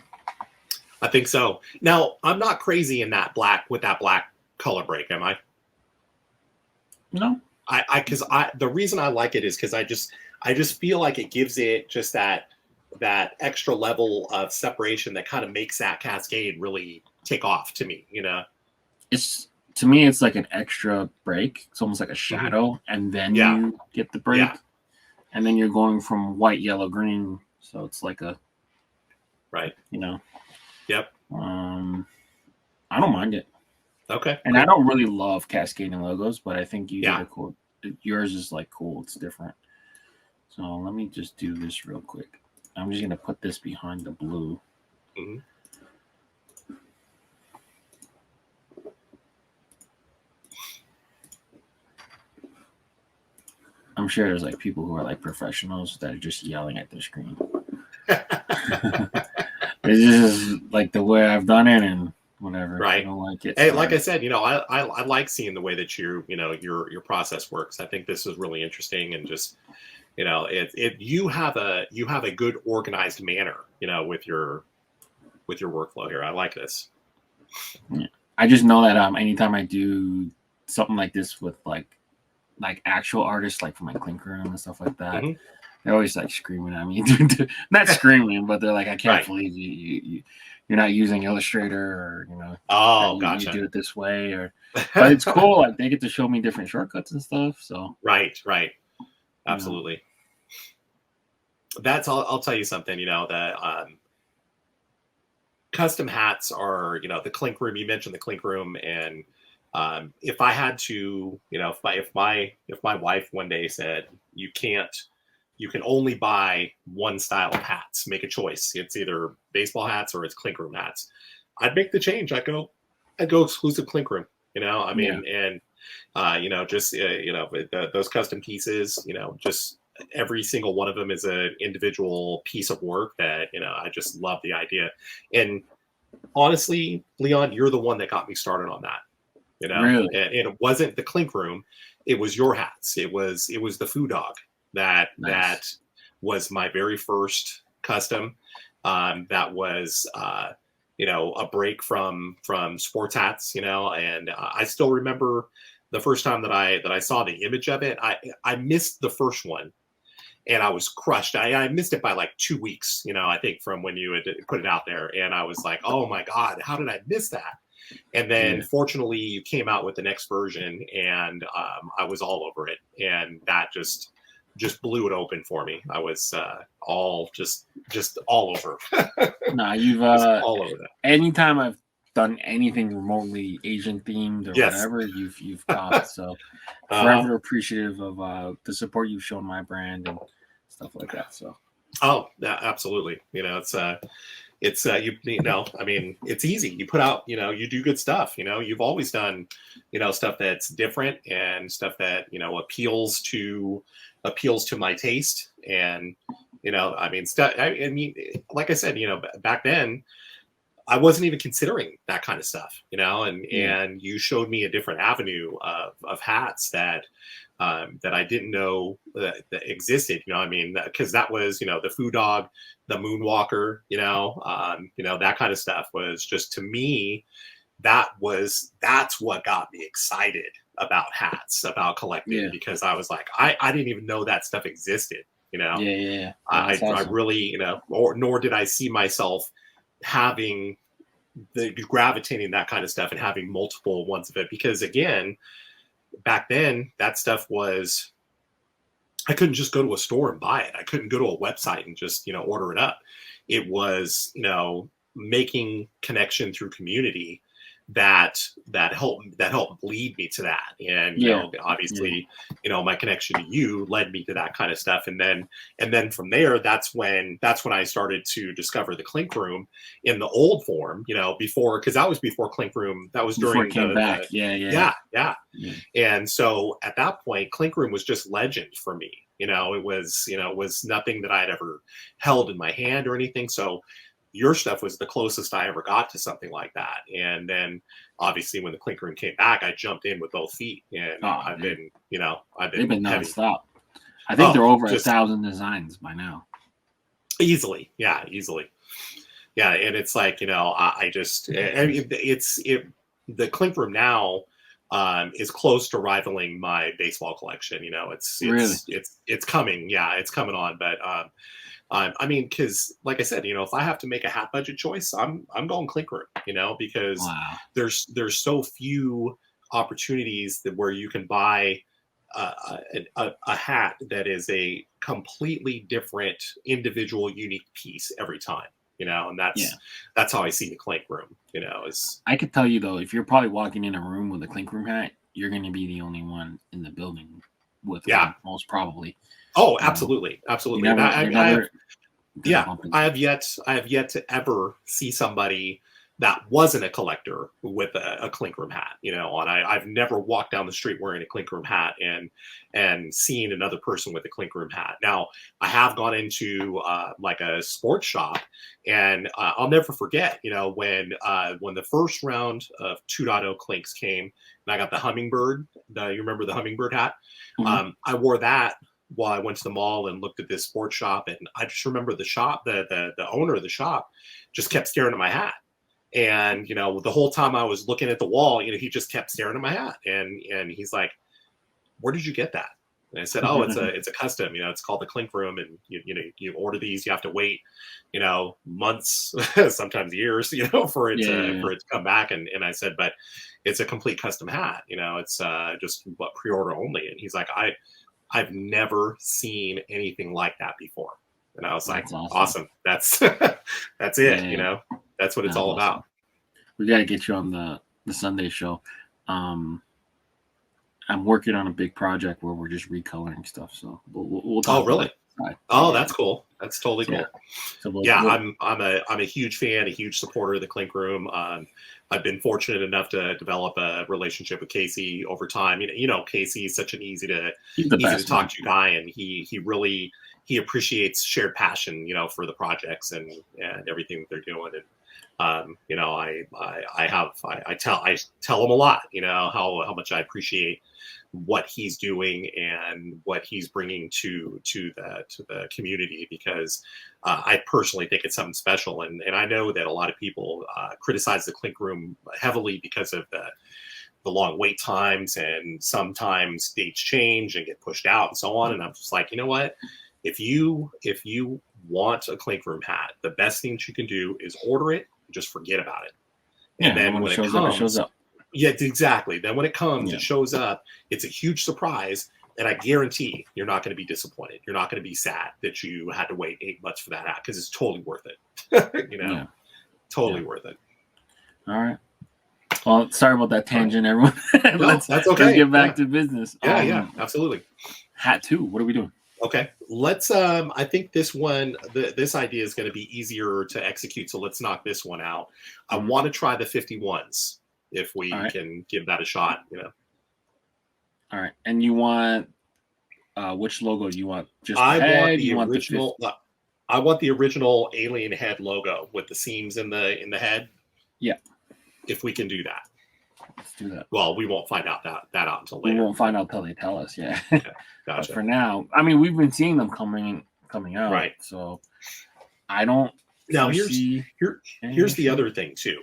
I think so. Now, I'm not crazy in that black with that black color break, am I? No, Because the reason I like it is because I just feel like it gives it just that extra level of separation that kind of makes that cascade really take off to me, you know? it's to me it's like an extra break. It's almost like a Hmm. shadow, and then Yeah, you get the break, yeah, and then you're going from white, yellow, green. So it's like a right. you know, Yep. um, I don't mind it, Okay, and I cool. don't really love cascading logos, but I think you did Yeah. a cool. Yours is like cool. It's different. So let me just do this real quick. I'm just gonna put this behind the blue. Hmm. I'm sure there's like people who are like professionals that are just yelling at their screen. It's just like the way I've done it, and whatever. If you Right. don't like it, Hey, like I sorry. said, I like seeing the way that your process works. I think this is really interesting, and just you have a good organized manner, with your workflow here. I like this. Yeah. I just know that anytime I do something like this with like actual artists, like for my clink room and stuff like that, Hmm. they're always like screaming at me. Not screaming, but they're like, I can't Right. believe you're not using Illustrator, or that Oh, you gotcha. do it this way, or but it's cool. Like they get to show me different shortcuts and stuff. So Right. Right. you know, Absolutely. I'll tell you something. That custom hats are, the clink room. You mentioned the clink room, and if I had to, if my wife one day said you can only buy one style of hats, make a choice. It's either baseball hats or it's clink room hats. I'd make the change. I'd go exclusive clink room. I yeah, mean, and just those custom pieces. Just every single one of them is an individual piece of work that I just love the idea. And honestly, Leon, you're the one that got me started on that. really And it wasn't the clink room; it was your hats. It was the foo dog that nice. was my very first custom. That was a break from sports hats. And I still remember the first time that I saw the image of it. I missed the first one, and I was crushed. I missed it by like 2 weeks, I think, from when you had put it out there. And I was like, oh my God, how did I miss that? And then Yeah, fortunately, you came out with the next version, and I was all over it. And that just blew it open for me. I was all just all over, nah, you've just all over that. anytime I've done anything remotely Asian themed or Yes. whatever, you've copped. So Uh-huh. forever appreciative of the support you've shown my brand and stuff like that. So Oh, yeah, absolutely. I mean, it's easy. You put out, you do good stuff. You've always done, stuff that's different, and stuff that appeals to my taste. And I mean, stuff. I mean, like I said, back then I wasn't even considering that kind of stuff, and yeah, you showed me a different avenue of hats that I didn't know that existed. I mean, because that was the foo dog, the moonwalker, that kind of stuff was just, to me, that's what got me excited about hats, about collecting, yeah, because I was like, I didn't even know that stuff existed. yeah. No, that's I awesome. really, or nor did I see myself having the gravitating that kind of stuff and having multiple ones of it, because again, back then that stuff was, I couldn't just go to a store and buy it. I couldn't go to a website and just order it up. It was making connection through community that helped lead me to that. And Yeah, yeah, obviously, my connection to you led me to that kind of stuff. And then from there, that's when I started to discover the clink room in the old form, before, because that was before clink room. That was before it during came back. the Yeah, yeah, yeah, yeah. yeah, And so at that point, clink room was just legend for me. It was nothing that I had ever held in my hand or anything. So your stuff was the closest I ever got to something like that. And then obviously when the clink room came back, I jumped in with both feet, and oh, I've they've been been heavy. nonstop. I think Oh, they're over a just thousand designs by now. easily. Yeah, easily. Yeah, and it's like, I just, I mean, the clink room now is close to rivaling my baseball collection. Really? It's coming. Yeah, it's coming on. But I mean, because like I said, if I have to make a hat budget choice, I'm going clink room. Because Wow. there's so few opportunities that where you can buy a hat that is a completely different individual unique piece every time, and Yeah. that's how I see the clink room, is I could tell you though, if you're probably walking in a room with a clink room hat, you're going to be the only one in the building with yeah. one, most probably. Oh, You know, absolutely. you Absolutely. And never, you're never going to yeah, bump I into. have yet to ever see somebody that wasn't a collector with a clink room hat, and I've never walked down the street wearing a clink room hat and seen another person with a clink room hat. Now, I have gone into like a sports shop, and I'll never forget, when the first round of 2.0 clinks came, and I got the hummingbird. You remember the hummingbird hat? Mhm. I wore that while I went to the mall and looked at this sports shop, and I just remember the shop, the owner of the shop, just kept staring at my hat. And the whole time I was looking at the wall, he just kept staring at my hat, and he's like, "Where did you get that?" And I said, "Oh, it's a custom. It's called the clink room, and you order these. You have to wait, months, sometimes years, for it Yeah, to yeah, for it to come back." And I said, "But it's a complete custom hat. It's just what pre-order only." And he's like, I've never seen anything like that before." And I was like, that's awesome. "Awesome. That's that's Yeah, it. yeah, That's what it's that's all awesome. about." We got to get you on the Sunday show. Um, I'm working on a big project where we're just recoloring stuff, so we'll Oh, talk about really? it. All right. Yeah, Oh, yeah, that's cool. That's totally yeah. cool. So Yeah, I'm a huge fan, a huge supporter of the Clink Room. I've been fortunate enough to develop a relationship with Casey over time. Casey is such an he's the easy to best, man. talk to guy, and he really he appreciates shared passion, for the projects and everything that they're doing. And I tell him a lot, how much I appreciate what he's doing and what he's bringing to the community, because I personally think it's something special. And I know that a lot of people criticize the Clink Room heavily because of the long wait times, and sometimes dates change and get pushed out and so on. And I'm just like, you know what? If you want a Clink Room hat, the best thing you can do is order it, just forget about it. Yeah, And and then then when it when it shows up, it shows comes, up. yeah, exactly. Then when it comes, Yeah, it shows up. It's a huge surprise, and I guarantee you're not going to be disappointed. You're not going to be sad that you had to wait 8 months for that hat, because it's totally worth it. yeah, Totally yeah. worth it. All right. Well, sorry about that All right. tangent, everyone. No, let's that's let's okay. get Yeah, back to business. yeah, absolutely. Hat two. What are we doing? Okay, let's. I think this one, this idea is going to be easier to execute. So let's knock this one out. I Mhm. want to try the 51s if All we right, can give that a shot. all right. And you want which logo? Do you want just the I want head? the You want the fifth? original. I want the original alien head logo with the seams in the head. Yeah, If we can do that. let's do that. Well, we won't find out that out until We later. won't find out till they tell us. Yeah, Okay, but gotcha. for now, I mean, we've been seeing them coming out. Right. So I don't Now foresee any here's the issue. other thing too.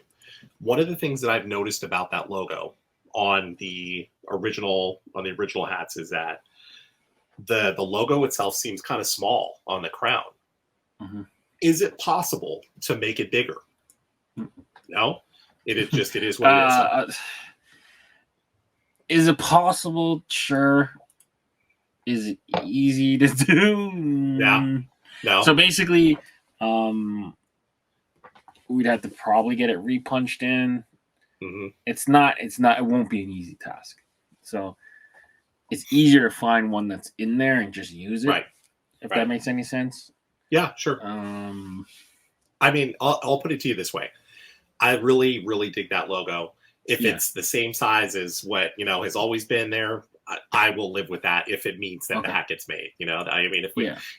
One of the things that I've noticed about that logo on the original hats is that the logo itself seems kind of small on the crown. Mm-hmm. Is it possible to make it bigger? No, it is what it is. Uh, is it possible? Sure. Is it easy to do? Yeah. No. So basically, we'd have to probably get it repunched in. Mm-hmm. It's not. It won't be an easy task. So it's easier to find one that's in there and just use it. Right. If Right. that makes any sense. Yeah, sure. I mean, I'll put it to you this way. I really, really dig that logo. If it's the same size as what, has always been there, I will live with that if it means that the hat gets made. I mean,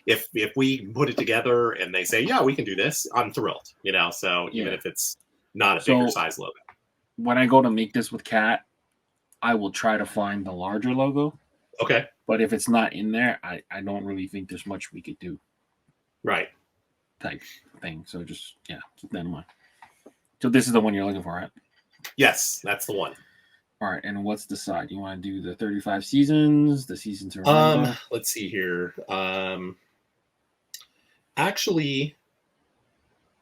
if we put it together and they say, yeah, we can do this, I'm thrilled, so even if it's not a bigger size logo. When I go to make this with Kat, I will try to find the larger logo. Okay. But if it's not in there, I don't really think there's much we could do. Right. type thing. So just keep that in mind. So this is the one you're looking for, right? Yes, that's the one. All right, and what's the side? You want to do the 35 seasons, the season to remember? Let's see here. Actually,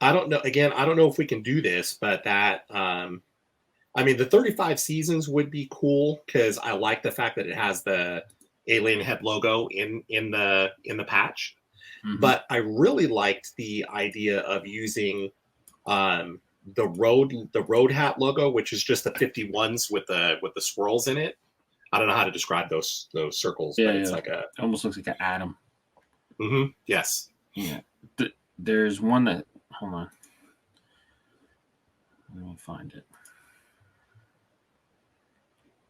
I don't know. Again, I don't know if we can do this, but that I mean, the 35 seasons would be cool because I like the fact that it has the alien head logo in the patch. Mm-hmm. But I really liked the idea of using the road hat logo, which is just the 51s with the swirls in it. I don't know how to describe those circles, but it's like it almost looks like an atom. Mm-hmm. Yes. Yeah. There's one that. Hold on. Let me find it.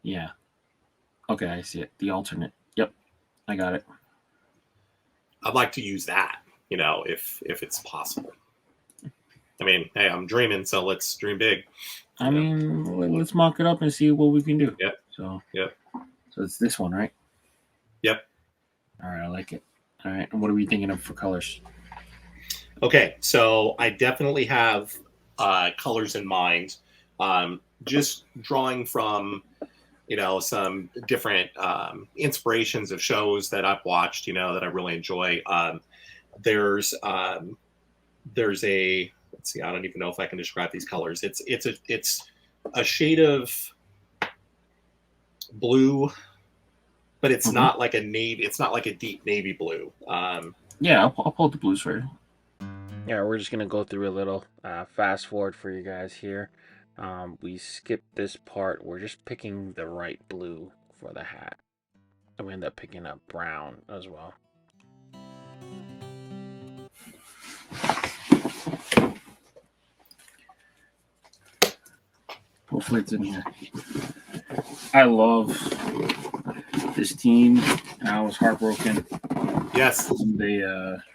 Yeah. Okay, I see it. The alternate. Yep, I got it. I'd like to use that, if it's possible. I mean, hey, I'm dreaming, so let's dream big. I mean, let's mock it up and see what we can do. Yep. So it's this one, right? Yep. All right, I like it. All right, and what are we thinking of for colors? Okay, so I definitely have colors in mind. Just drawing from, some different inspirations of shows that I've watched, that I really enjoy. There's a, let's see, I don't even know if I can describe these colors. It's a shade of blue, but it's not like a navy. It's not like a deep navy blue. Yeah, I'll pull up the blues for you. Yeah, we're just gonna go through a little fast forward for you guys here. We skipped this part. We're just picking the right blue for the hat, and we end up picking up brown as well. Hopefully it's in here. I love this team, and I was heartbroken. Yes. When they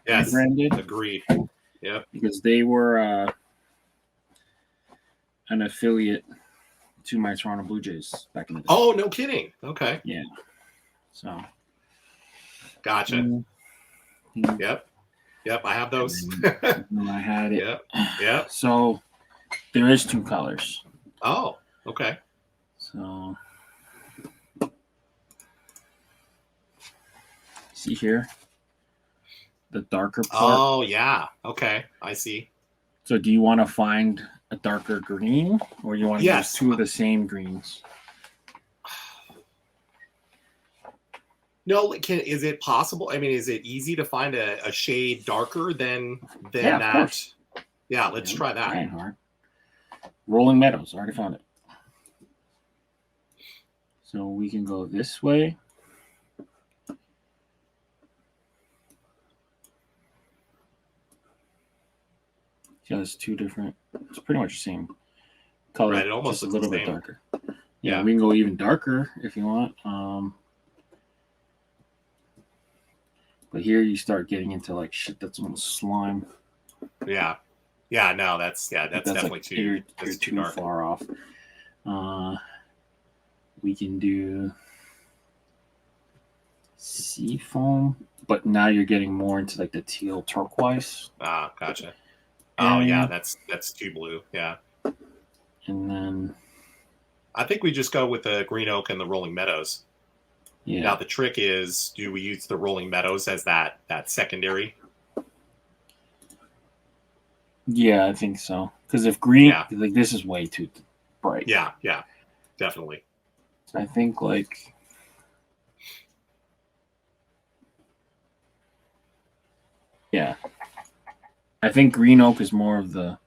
rebranded. Agreed. Yep. Because they were an affiliate to my Toronto Blue Jays back in the day. Oh, no kidding. Okay. Yeah. So. Gotcha. Mm-hmm. Yep. I have those. I had it. Yep. So there is two colors. Oh, okay. So see here, the darker part. Oh, yeah. Okay, I see. So do you want to find a darker green, or you want to use two of the same greens? No, is it possible? I mean, is it easy to find a shade darker than that? Of course. Yeah, let's try that. Hard. Rolling Meadows, already found it. So we can go this way. Yeah, it's two different. It's pretty much the same color, right? It almost just a little bit darker. Yeah, we can go even darker if you want. But here you start getting into like shit that's almost slime. Yeah. No, that's definitely like too dark. Far off. We can do sea foam, but now you're getting more into like the teal turquoise. Ah, gotcha. Oh yeah, that's too blue. Yeah. And then I think we just go with the green oak and the rolling meadows. Yeah. Now the trick is, do we use the rolling meadows as that secondary? Yeah, I think so. Because if green, like this is way too bright. Yeah, definitely. I think like. Yeah. I think green oak is more of the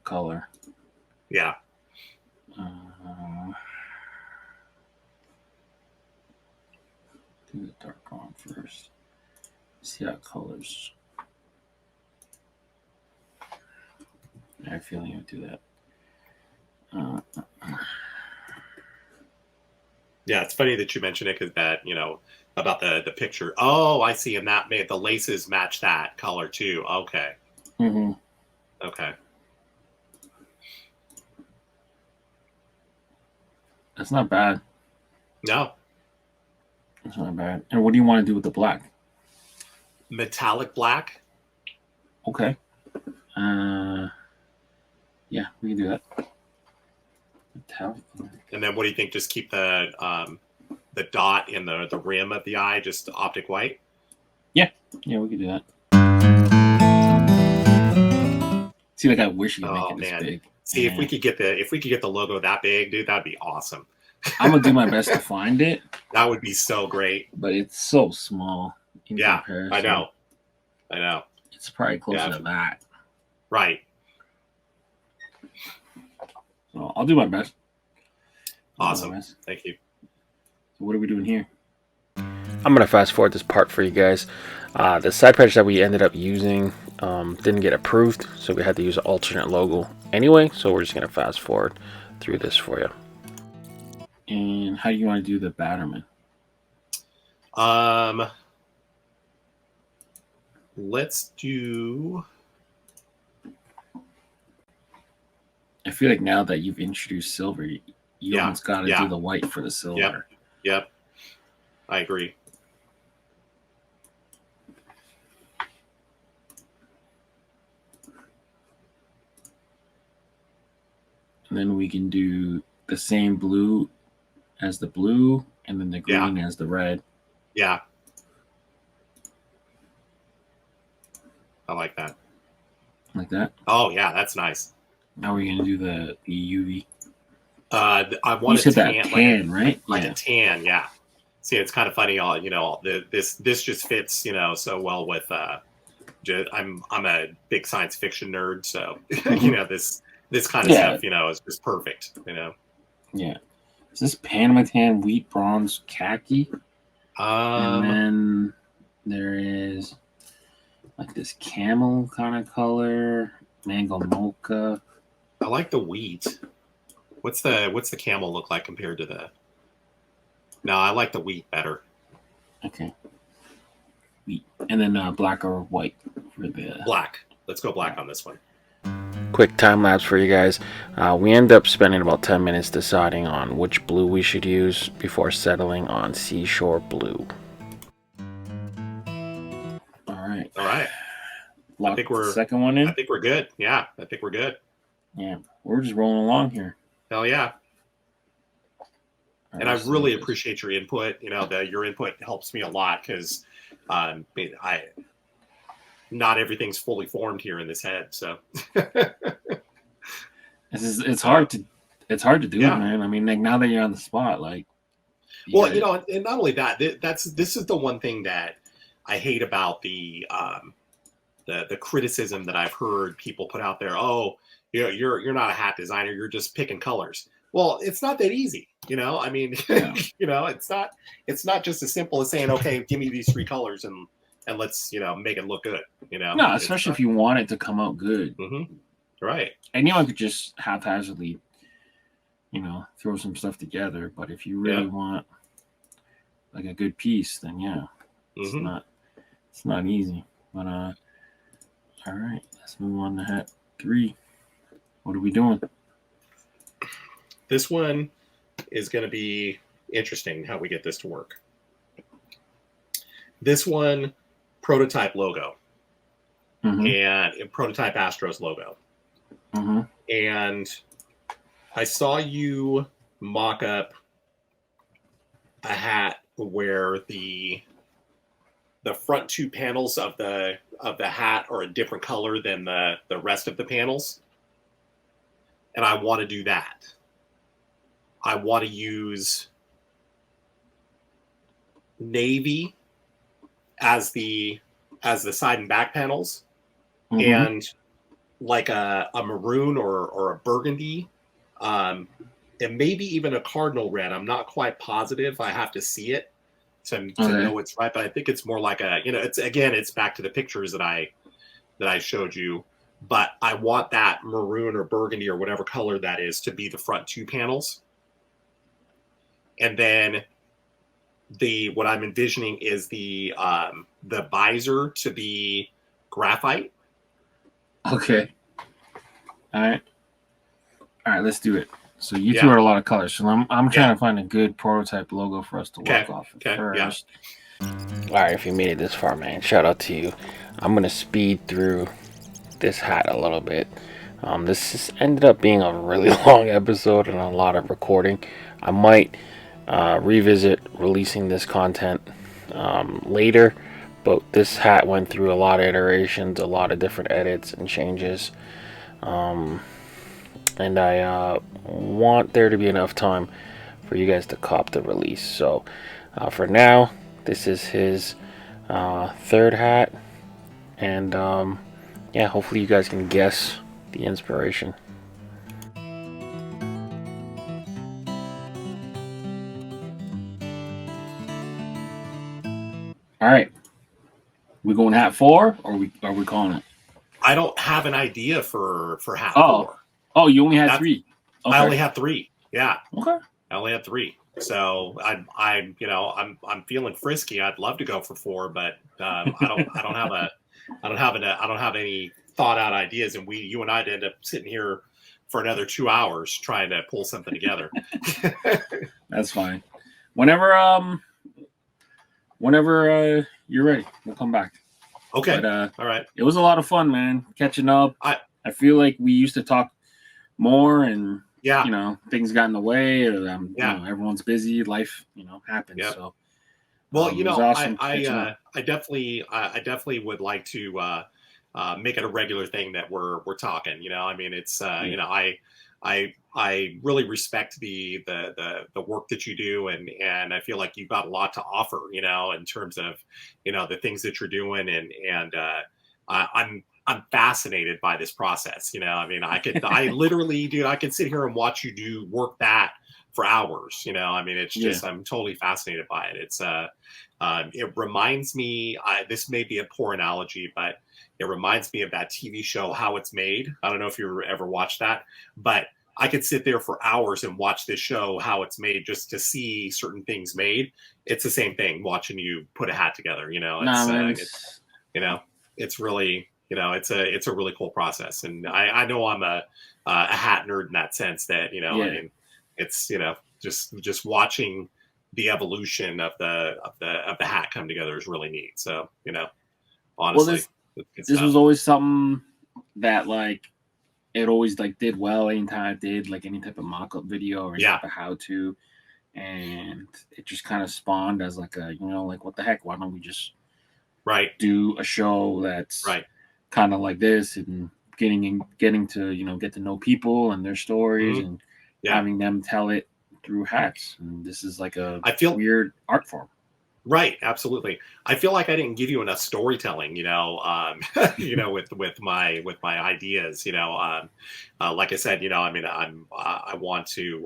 color. Yeah. Do the dark one first. See how it colors. I have a feeling it would do that. Yeah, it's funny that you mentioned it because that, about the picture. Oh, I see. And that made the laces match that color too. Okay. Mm-hmm. Okay. That's not bad. No. That's not bad. And what do you want to do with the black? Metallic black. Okay. Yeah, we can do that. Metallic. And then what do you think? Just keep the dot in the rim of the eye just optic white. Yeah, we can do that. See, like I wish you could make it this big. See, if we could get the logo that big, dude, that'd be awesome. I'm gonna do my best to find it. That would be so great. But it's so small in comparison. I know. It's probably closer to that. Right. So I'll do my best. Awesome. Thank you. So what are we doing here? I'm gonna fast forward this part for you guys. The side project that we ended up using didn't get approved, so we had to use an alternate logo anyway. So we're just gonna fast forward through this for you. And how do you want to do the Batterman? Let's do. I feel like now that you've introduced silver, you almost got to do the white for the silver. Yep. I agree. And then we can do the same blue as the blue, and then the green as the red. Yeah. I like that. Like that? Oh, yeah, that's nice. Now we're going to do the UV. I want you said that tan, right? Like a tan, yeah. See, it's kind of funny. This just fits, so well with. I'm a big science fiction nerd, so this kind of stuff, is just perfect, Yeah. Is this Panama tan, wheat, bronze, khaki? And then there is like this camel kind of color, mango mocha. I like the wheat. What's the camel look like compared to the? No, I like the wheat better. Okay. Wheat, and then black or white for the black. Let's go black on this one. Quick time lapse for you guys. We end up spending about 10 minutes deciding on which blue we should use before settling on seashore blue. All right. I think we're second one in. I think we're good. Yeah, I think we're good. Yeah, we're just rolling along here. Hell yeah. And I really appreciate your input. Your input helps me a lot because not everything's fully formed here in this head. So it's hard to do it, man. I mean, like, now that you're on the spot, like. And not only that, this is the one thing that I hate about the criticism that I've heard people put out there. Oh, you're not a hat designer. You're just picking colors. Well, it's not that easy. I mean, it's not just as simple as saying, okay, give me these three colors and let's, make it look good, No, especially if you want it to come out good. Mm-hmm. Right. Anyone could just haphazardly, throw some stuff together. But if you really want like a good piece, then it's not easy. But all right, let's move on to hat 3. What are we doing? This one is going to be interesting how we get this to work. This one, prototype logo, and prototype Astros logo. And I saw you mock up a hat where the front two panels of the hat are a different color than the rest of the panels. And I want to do that. I want to use navy as the side and back panels, and like a maroon or a burgundy, and maybe even a cardinal red. I'm not quite positive. I have to see it to know it's right, but I think it's more like it's back to the pictures that I showed you. But I want that maroon or burgundy or whatever color that is to be the front two panels. And then what I'm envisioning is the visor to be graphite. Okay. All right, let's do it. So you two are a lot of colors. So I'm trying to find a good prototype logo for us to work off of first. All right, if you made it this far, man, shout out to you. I'm gonna speed through this hat a little bit. This has ended up being a really long episode and a lot of recording. I might revisit releasing this content later, but this hat went through a lot of iterations, a lot of different edits and changes, and I want there to be enough time for you guys to cop the release. So for now, this is his third hat, and yeah, hopefully you guys can guess the inspiration. All right, we going hat 4, or are we calling it? I don't have an idea for hat 4. Oh, you only had 3. Okay. I only had 3. Yeah. Okay. I only had 3. So I'm feeling frisky. I'd love to go for 4, but I don't have any thought out ideas, and you and I'd end up sitting here for another 2 hours trying to pull something together. That's fine. Whenever you're ready, we'll come back. Okay. But, all right. It was a lot of fun, man. Catching up. I feel like we used to talk more, and things got in the way. You know, everyone's busy. Life, happens. Yep. So, well, awesome I definitely would like to make it a regular thing that we're talking. I mean, it's I really respect the work that you do, and I feel like you've got a lot to offer, in terms of, the things that you're doing, and I'm fascinated by this process. I mean, I literally, dude, I could sit here and watch you do work that for hours. I mean, it's just, I'm totally fascinated by it. It's it reminds me, this may be a poor analogy, but it reminds me of that TV show, How It's Made. I don't know if you ever watched that, but I could sit there for hours and watch this show, How It's Made, just to see certain things made. It's the same thing watching you put a hat together. It's really, it's a really cool process. And I know I'm a hat nerd in that sense that, I mean, it's, just watching the evolution of the hat come together is really neat. So, honestly, this was always something that it always did well anytime I did any type of mock-up video or any type of how-to, and it just kind of spawned as what the heck, why don't we just do a show that's kind of like this, and getting to get to know people and their stories, and having them tell it through hats. And this is weird art form. Right, absolutely. I feel like I didn't give you enough storytelling, with my ideas, like I said, I mean, I want to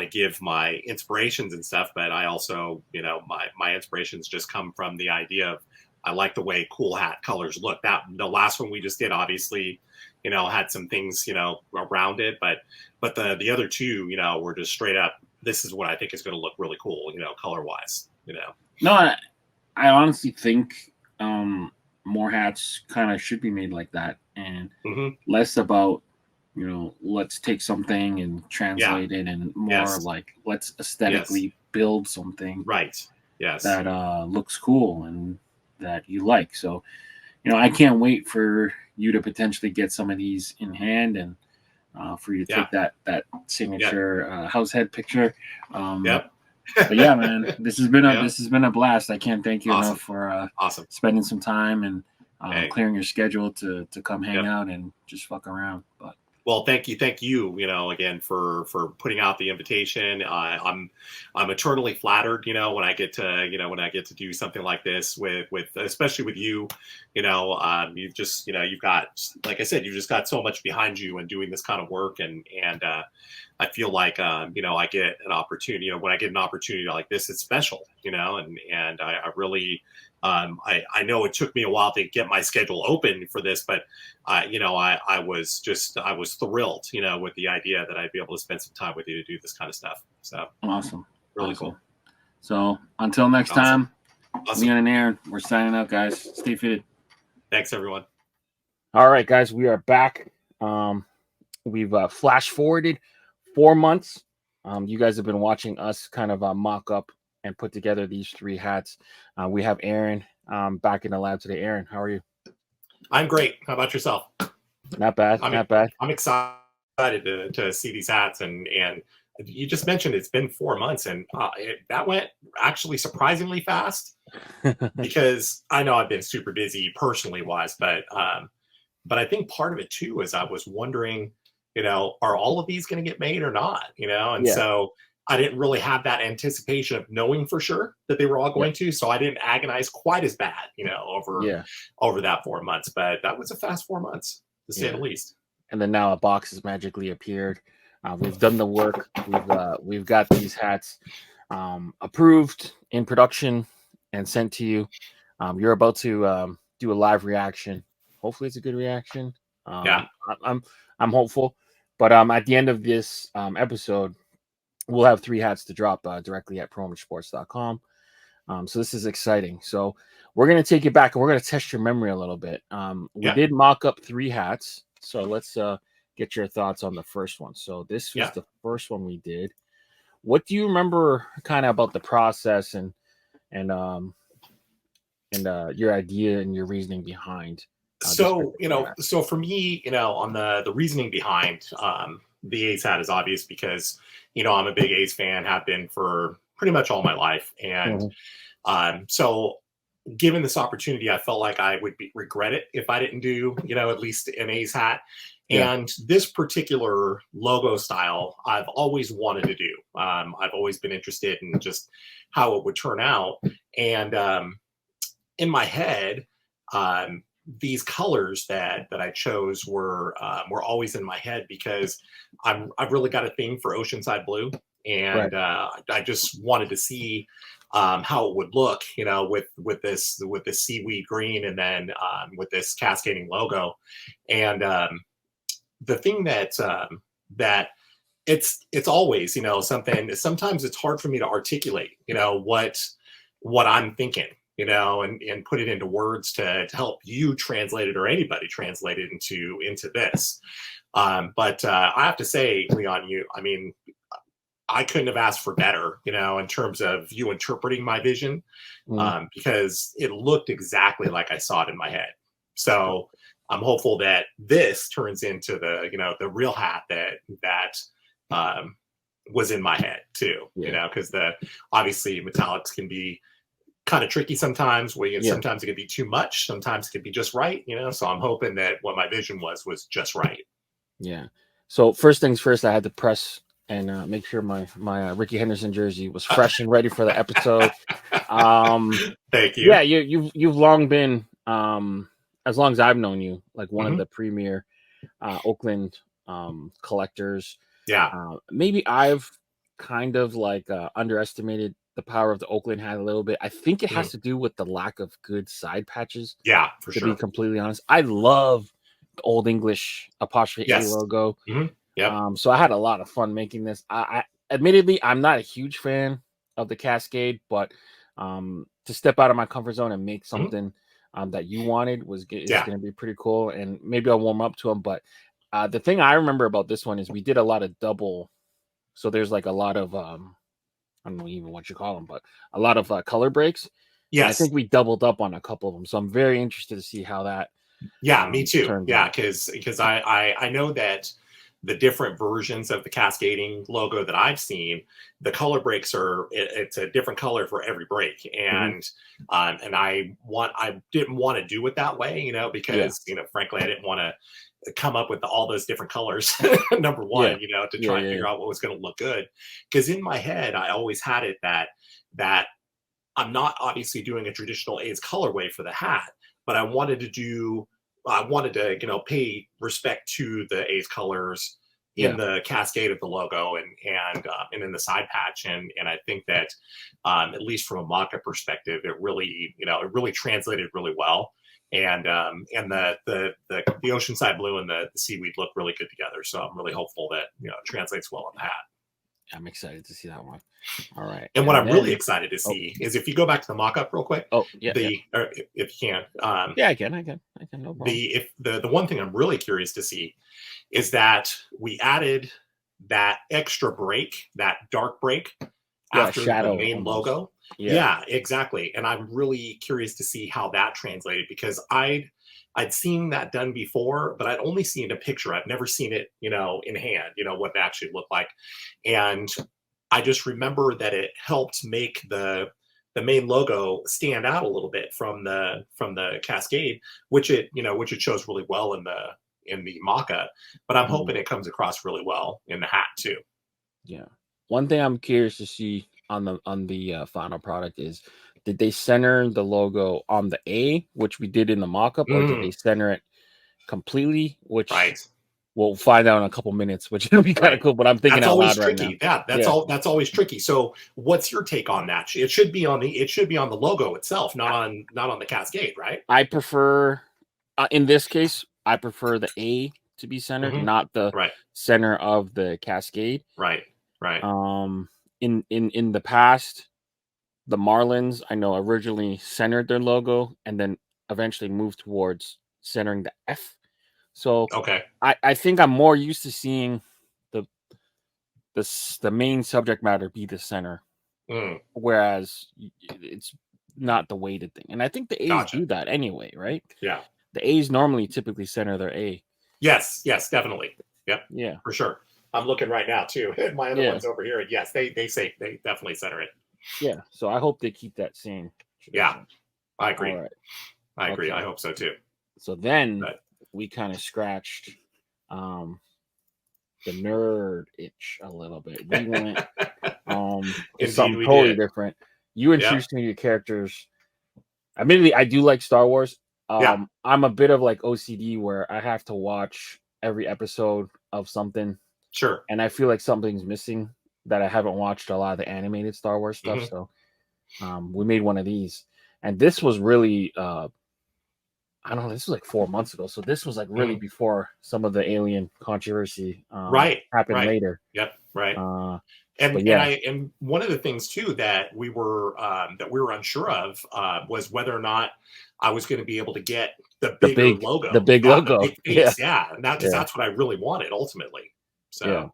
give my inspirations and stuff, but I also, my inspirations just come from the idea of, I like the way cool hat colors look. That the last one we just did, obviously, had some things, around it, but the other two, were just straight up, this is what I think is going to look really cool, color wise. No, I honestly think more hats kind of should be made like that, and less about let's take something and translate it, and more let's aesthetically build something that looks cool and that you like. So I can't wait for you to potentially get some of these in hand, and for you to take that signature house head picture. But yeah, man, this has been a blast. I can't thank you enough for spending some time and clearing your schedule to come hang out and just fuck around. But well, thank you, again for putting out the invitation. I'm eternally flattered, when I get to do something like this with especially with you. You've just you've got, like I said, you've just got so much behind you and doing this kind of work, and I feel like I get an opportunity. When I get an opportunity like this, it's special. And I really. I know it took me a while to get my schedule open for this, but I was thrilled, with the idea that I'd be able to spend some time with you to do this kind of stuff. So awesome, really cool. So until next time, Leon and Aaron, we're signing out, guys. Stay fitted. Thanks, everyone. All right, guys, we are back. We've flash forwarded 4 months. You guys have been watching us kind of mock up and put together these 3 hats. We have Aaron back in the lab today. Aaron, how are you? I'm great. How about yourself? Not bad. Not bad. I'm excited to see these hats, and you just mentioned it's been 4 months, and that went actually surprisingly fast because I know I've been super busy personally wise, but I think part of it too is I was wondering, are all of these going to get made or not? And so I didn't really have that anticipation of knowing for sure that they were all going to, so I didn't agonize quite as bad, over that 4 months. But that was a fast 4 months, to say the least. And then now a box has magically appeared. We've done the work. We've got these hats approved in production and sent to you. You're about to do a live reaction. Hopefully, it's a good reaction. I'm hopeful. But at the end of this episode, we'll have 3 hats to drop directly at promosports.com. So this is exciting. So we're going to take it back and we're going to test your memory a little bit. We did mock up 3 hats. So let's get your thoughts on the first one. So this was the first one we did. What do you remember kind of about the process and your idea and your reasoning behind? So for me, on the reasoning behind the A's hat is obvious because, I'm a big A's fan, have been for pretty much all my life. And so given this opportunity, I felt like I would regret it if I didn't do, at least an A's hat. And this particular logo style, I've always wanted to do. I've always been interested in just how it would turn out. And in my head, these colors that I chose were always in my head because I've really got a thing for oceanside blue, and I just wanted to see how it would look, with this seaweed green, and then with this cascading logo. And the thing that it's always something. Sometimes it's hard for me to articulate what I'm thinking. And put it into words to help you translate it, or anybody translate it into this. But I have to say, Leon, I couldn't have asked for better, in terms of you interpreting my vision, because it looked exactly like I saw it in my head. So I'm hopeful that this turns into the real hat that was in my head too, because obviously metallics can be kind of tricky sometimes, where sometimes it can be too much, sometimes it can be just right, so I'm hoping that what my vision was just right. So first things first, I had to press and make sure my Ricky Henderson jersey was fresh and ready for the episode. Thank you. You've long been, as long as I've known you, like one of the premier Oakland collectors. Maybe I've kind of underestimated the power of the Oakland hat a little bit. I think it has to do with the lack of good side patches. For to sure. be completely honest, I love the Old English apostrophe A logo. So I had a lot of fun making this. I admittedly, I'm not a huge fan of the Cascade, but to step out of my comfort zone and make something that you wanted is going to be pretty cool. And maybe I'll warm up to them. But the thing I remember about this one is we did a lot of double. So there's like a lot of I don't know even what you call them, but a lot of color breaks. And I think we doubled up on a couple of them. So I'm very interested to see how that. Me too. Because I know that the different versions of the cascading logo that I've seen, the color breaks it's a different color for every break. And and I didn't want to do it that way, because frankly I didn't want to come up with all those different colors, number one, to try and figure out what was going to look good. Because in my head, I always had it that I'm not obviously doing a traditional A's colorway for the hat, but I wanted to pay respect to the A's colors in the cascade of the logo and in the side patch. And I think that at least from a mock-up perspective, it really translated really well. And the oceanside blue and the seaweed look really good together. So I'm really hopeful that it translates well on the hat. I'm excited to see that one. All right. And what I'm really excited to see is if you go back to the mock-up real quick. Or if you can. I can. No problem. The one thing I'm really curious to see is that we added that extra break, that dark break Yeah, after the shadow main almost. logo. Yeah, exactly. And I'm really curious to see how that translated, because I'd seen that done before, but I'd only seen a picture. I've never seen it, in hand, what it actually looked like. And I just remember that it helped make the main logo stand out a little bit from the cascade, which it shows really well in the mock-up. But I'm hoping it comes across really well in the hat too. Yeah. One thing I'm curious to see on the final product is, did they center the logo on the A, which we did in the mock-up, or did they center it completely? Which Right. we'll find out in a couple minutes, which will be kind of Right. cool. But I'm thinking That's out always loud right now. tricky. Yeah, Yeah. that's always tricky. So what's your take on that? It should be on the logo itself, not on the cascade, right? I prefer, in this case, I prefer the A to be centered, Hmm. not the Right. center of the cascade. Right. Right. In the past, the Marlins, I know, originally centered their logo and then eventually moved towards centering the F. So Okay. I think I'm more used to seeing the the main subject matter be the center, Mm, whereas it's not the weighted thing. And I think the A's gotcha. do that anyway, right? Yeah. The A's normally typically center their A. Yes. Yes. Definitely. Yep. Yeah. For sure. I'm looking right now too. My other Yeah. one's over here. And yes, they say they definitely center it. Yeah. So I hope they keep that same Yeah. tradition. I All agree. right. I agree. Okay. I hope so too. So then But we kind of scratched the nerd itch a little bit. We went to indeed, something we totally did. different. You Yep. introduced me to characters. Admittedly, I do like Star Wars. Yeah. I'm a bit of like OCD where I have to watch every episode of something, Sure. and I feel like something's missing that I haven't watched a lot of the animated Star Wars stuff. Hmm. So we made one of these, and this was really I don't know, this was like 4 months ago. So this was like really Hmm. before some of the alien controversy Right. happened Right. later. Yep. Right. Uh, And but and yeah, I and one of the things too that we were unsure of was whether or not I was going to be able to get the the bigger big the logo. big Yeah, the logo. big Yeah, face. Yeah, and that because yeah, that's what I really wanted ultimately. yeah. So,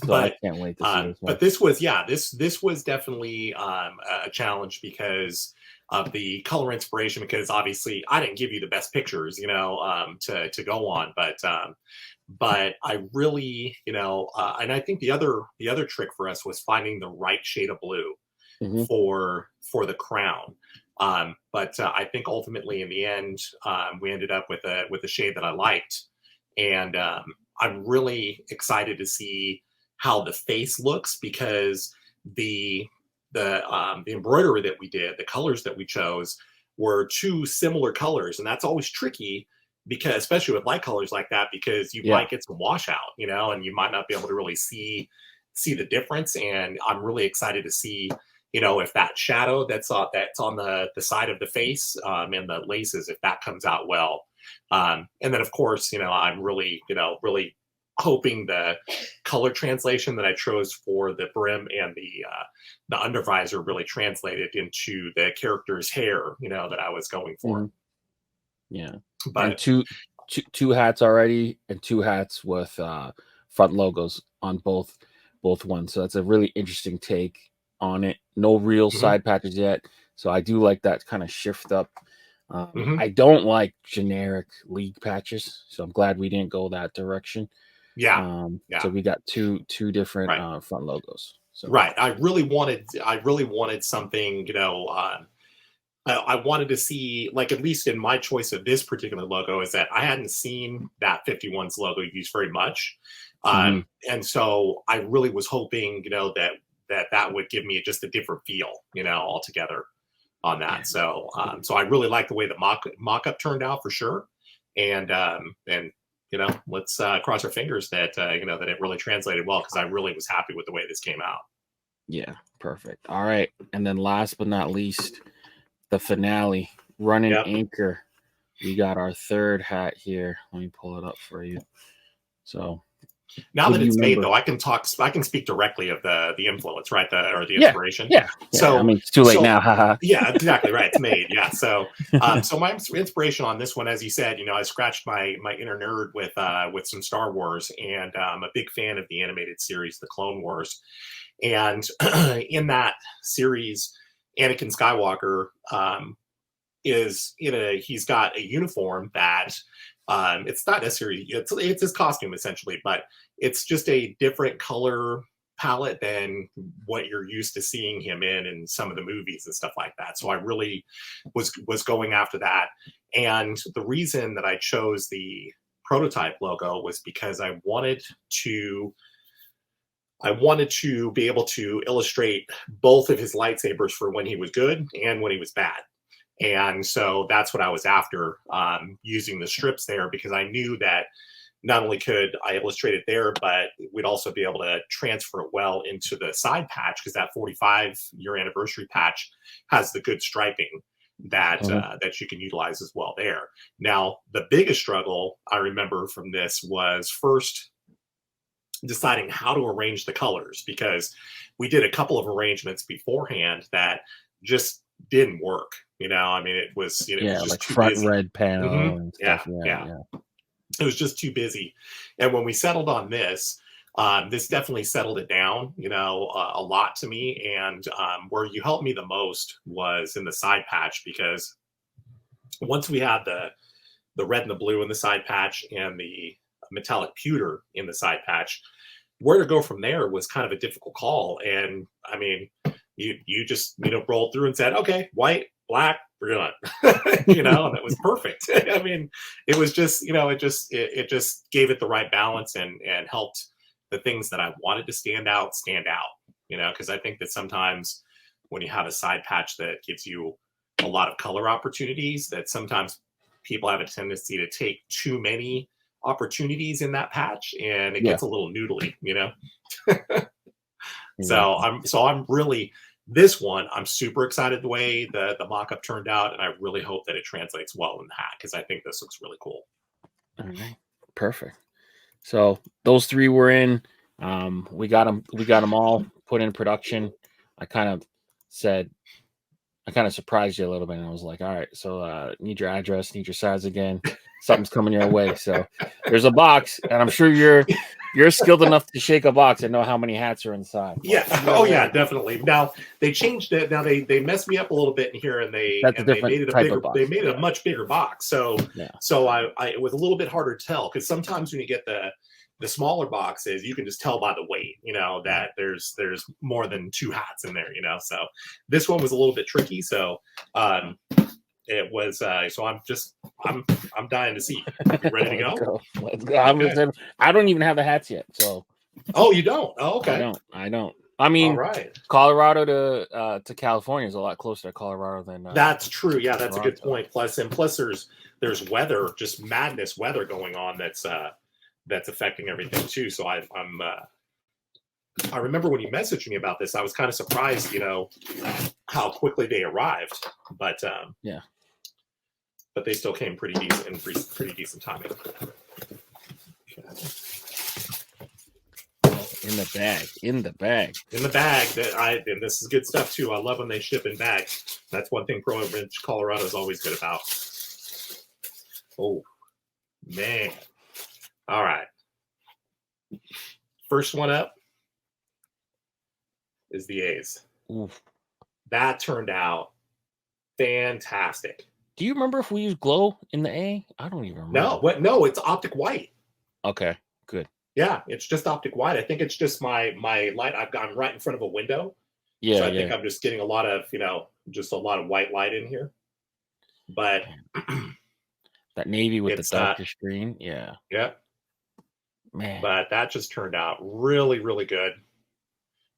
So I but can't wait to see this one. but this was definitely a challenge because of the color inspiration. Because obviously I didn't give you the best pictures, to go on, but I really, and I think the other trick for us was finding the right shade of blue Hmm. for the crown. But I think ultimately in the end, we ended up with a shade that I liked, and I'm really excited to see how the face looks, because the the embroidery that we did, the colors that we chose were two similar colors, and that's always tricky, because especially with light colors like that, because you Yeah, might get some washout, and you might not be able to really see the difference. And I'm really excited to see, if that shadow that's on the side of the face, and the laces, if that comes out well. And then of course, I'm really, really hoping the color translation that I chose for the brim and the undervisor really translated into the character's hair, that I was going for. hmm, yeah. And But two hats already, and two hats with front logos on both ones. So that's a really interesting take on it. No real mhm, side patches yet, so I do like that kind of shift up. mhm, I don't like generic league patches, so I'm glad we didn't go that direction. yeah, yeah, So we got two different right. front logos. So Right. I really wanted something, I wanted to see, like, at least in my choice of this particular logo, is that I hadn't seen that 51's logo used very much. mhm. And so I really was hoping, that would give me just a different feel, altogether on Yeah, that. So I really like the way the mock-up turned out for sure. And let's cross our fingers that, that it really translated well, because I really was happy with the way this came out. yeah, perfect. All right, and then last but not least, the finale, running Yep. anchor. We got our third hat here. Let me pull it up for you. So Now What that do you it's made, remember? though, I can speak directly of the influence, right? Or the Yeah, inspiration. yeah. So I mean, it's too late so now. Haha. yeah, exactly right. It's made. Yeah. So so my inspiration on this one, as you said, I scratched my inner nerd with some Star Wars, and I'm a big fan of the animated series, The Clone Wars. And in that series, Anakin Skywalker he's got a uniform that it's not necessarily it's his costume essentially, but it's just a different color palette than what you're used to seeing him in some of the movies and stuff like that. So I really was going after that. And the reason that I chose the prototype logo was because I wanted to be able to illustrate both of his lightsabers for when he was good and when he was bad. And so that's what I was after, using the strips there, because I knew that not only could I illustrate it there, but we'd also be able to transfer it well into the side patch, because that 45-year anniversary patch has the good striping that that you can utilize as well there. Now, the biggest struggle I remember from this was first deciding how to arrange the colors, because we did a couple of arrangements beforehand that just didn't work. I mean, it was, it was just like too front busy. red panel and Yeah, stuff. yeah. It was just too busy. And when we settled on this, this definitely settled it down, a lot to me. And where you helped me the most was in the side patch, because once we had the red and the blue in the side patch and the metallic pewter in the side patch, where to go from there was kind of a difficult call. And I mean, you just rolled through and said, okay, white, black, we're done. And it was perfect. I mean, it was just, it just gave it the right balance and helped the things that I wanted to stand out, because I think that sometimes when you have a side patch that gives you a lot of color opportunities, that sometimes people have a tendency to take too many opportunities in that patch, and it gets a little noodly. So I'm really, this one, I'm super excited the way the mock-up turned out, and I really hope that it translates well in the hat, because I think this looks really cool. All right, perfect. So those three were in. We got them all put in production. I kind of surprised you a little bit, and I was like, all right, so need your address, need your size again. Something's coming your way. So there's a box, and I'm sure you're skilled enough to shake a box and know how many hats are inside. Yeah. Oh yeah, definitely. Now they changed it. Now they messed me up a little bit in here, and they made it a bigger. They made it a much bigger box. So it was a little bit harder to tell, because sometimes when you get the smaller boxes, you can just tell by the weight, that there's more than 2 hats in there, So this one was a little bit tricky. So it was. So I'm dying to see. You ready to go? Let's go. Okay. I don't even have the hats yet. So. Oh, you don't? Oh, okay. I don't. I mean, all right. Colorado to California is a lot closer to Colorado than. That's true. Yeah, that's Toronto. A good point. Plus there's weather, just madness weather going on that's affecting everything too. So I remember when you messaged me about this, I was kind of surprised, how quickly they arrived. But but they still came pretty decent in pretty decent timing. In the bag. And this is good stuff too. I love when they ship in bags. That's one thing Providence, Colorado is always good about. Oh man. All right. First one up is the A's. Oof. That turned out fantastic. Do you remember if we used glow in the A? I don't even remember. No, it's optic white. Okay, good. Yeah, it's just optic white. I think it's just my light. I've gone right in front of a window. Yeah. So I think I'm just getting a lot of, just a lot of white light in here. But that navy with the darker screen. Yeah. Yeah. Man. But that just turned out really, really good.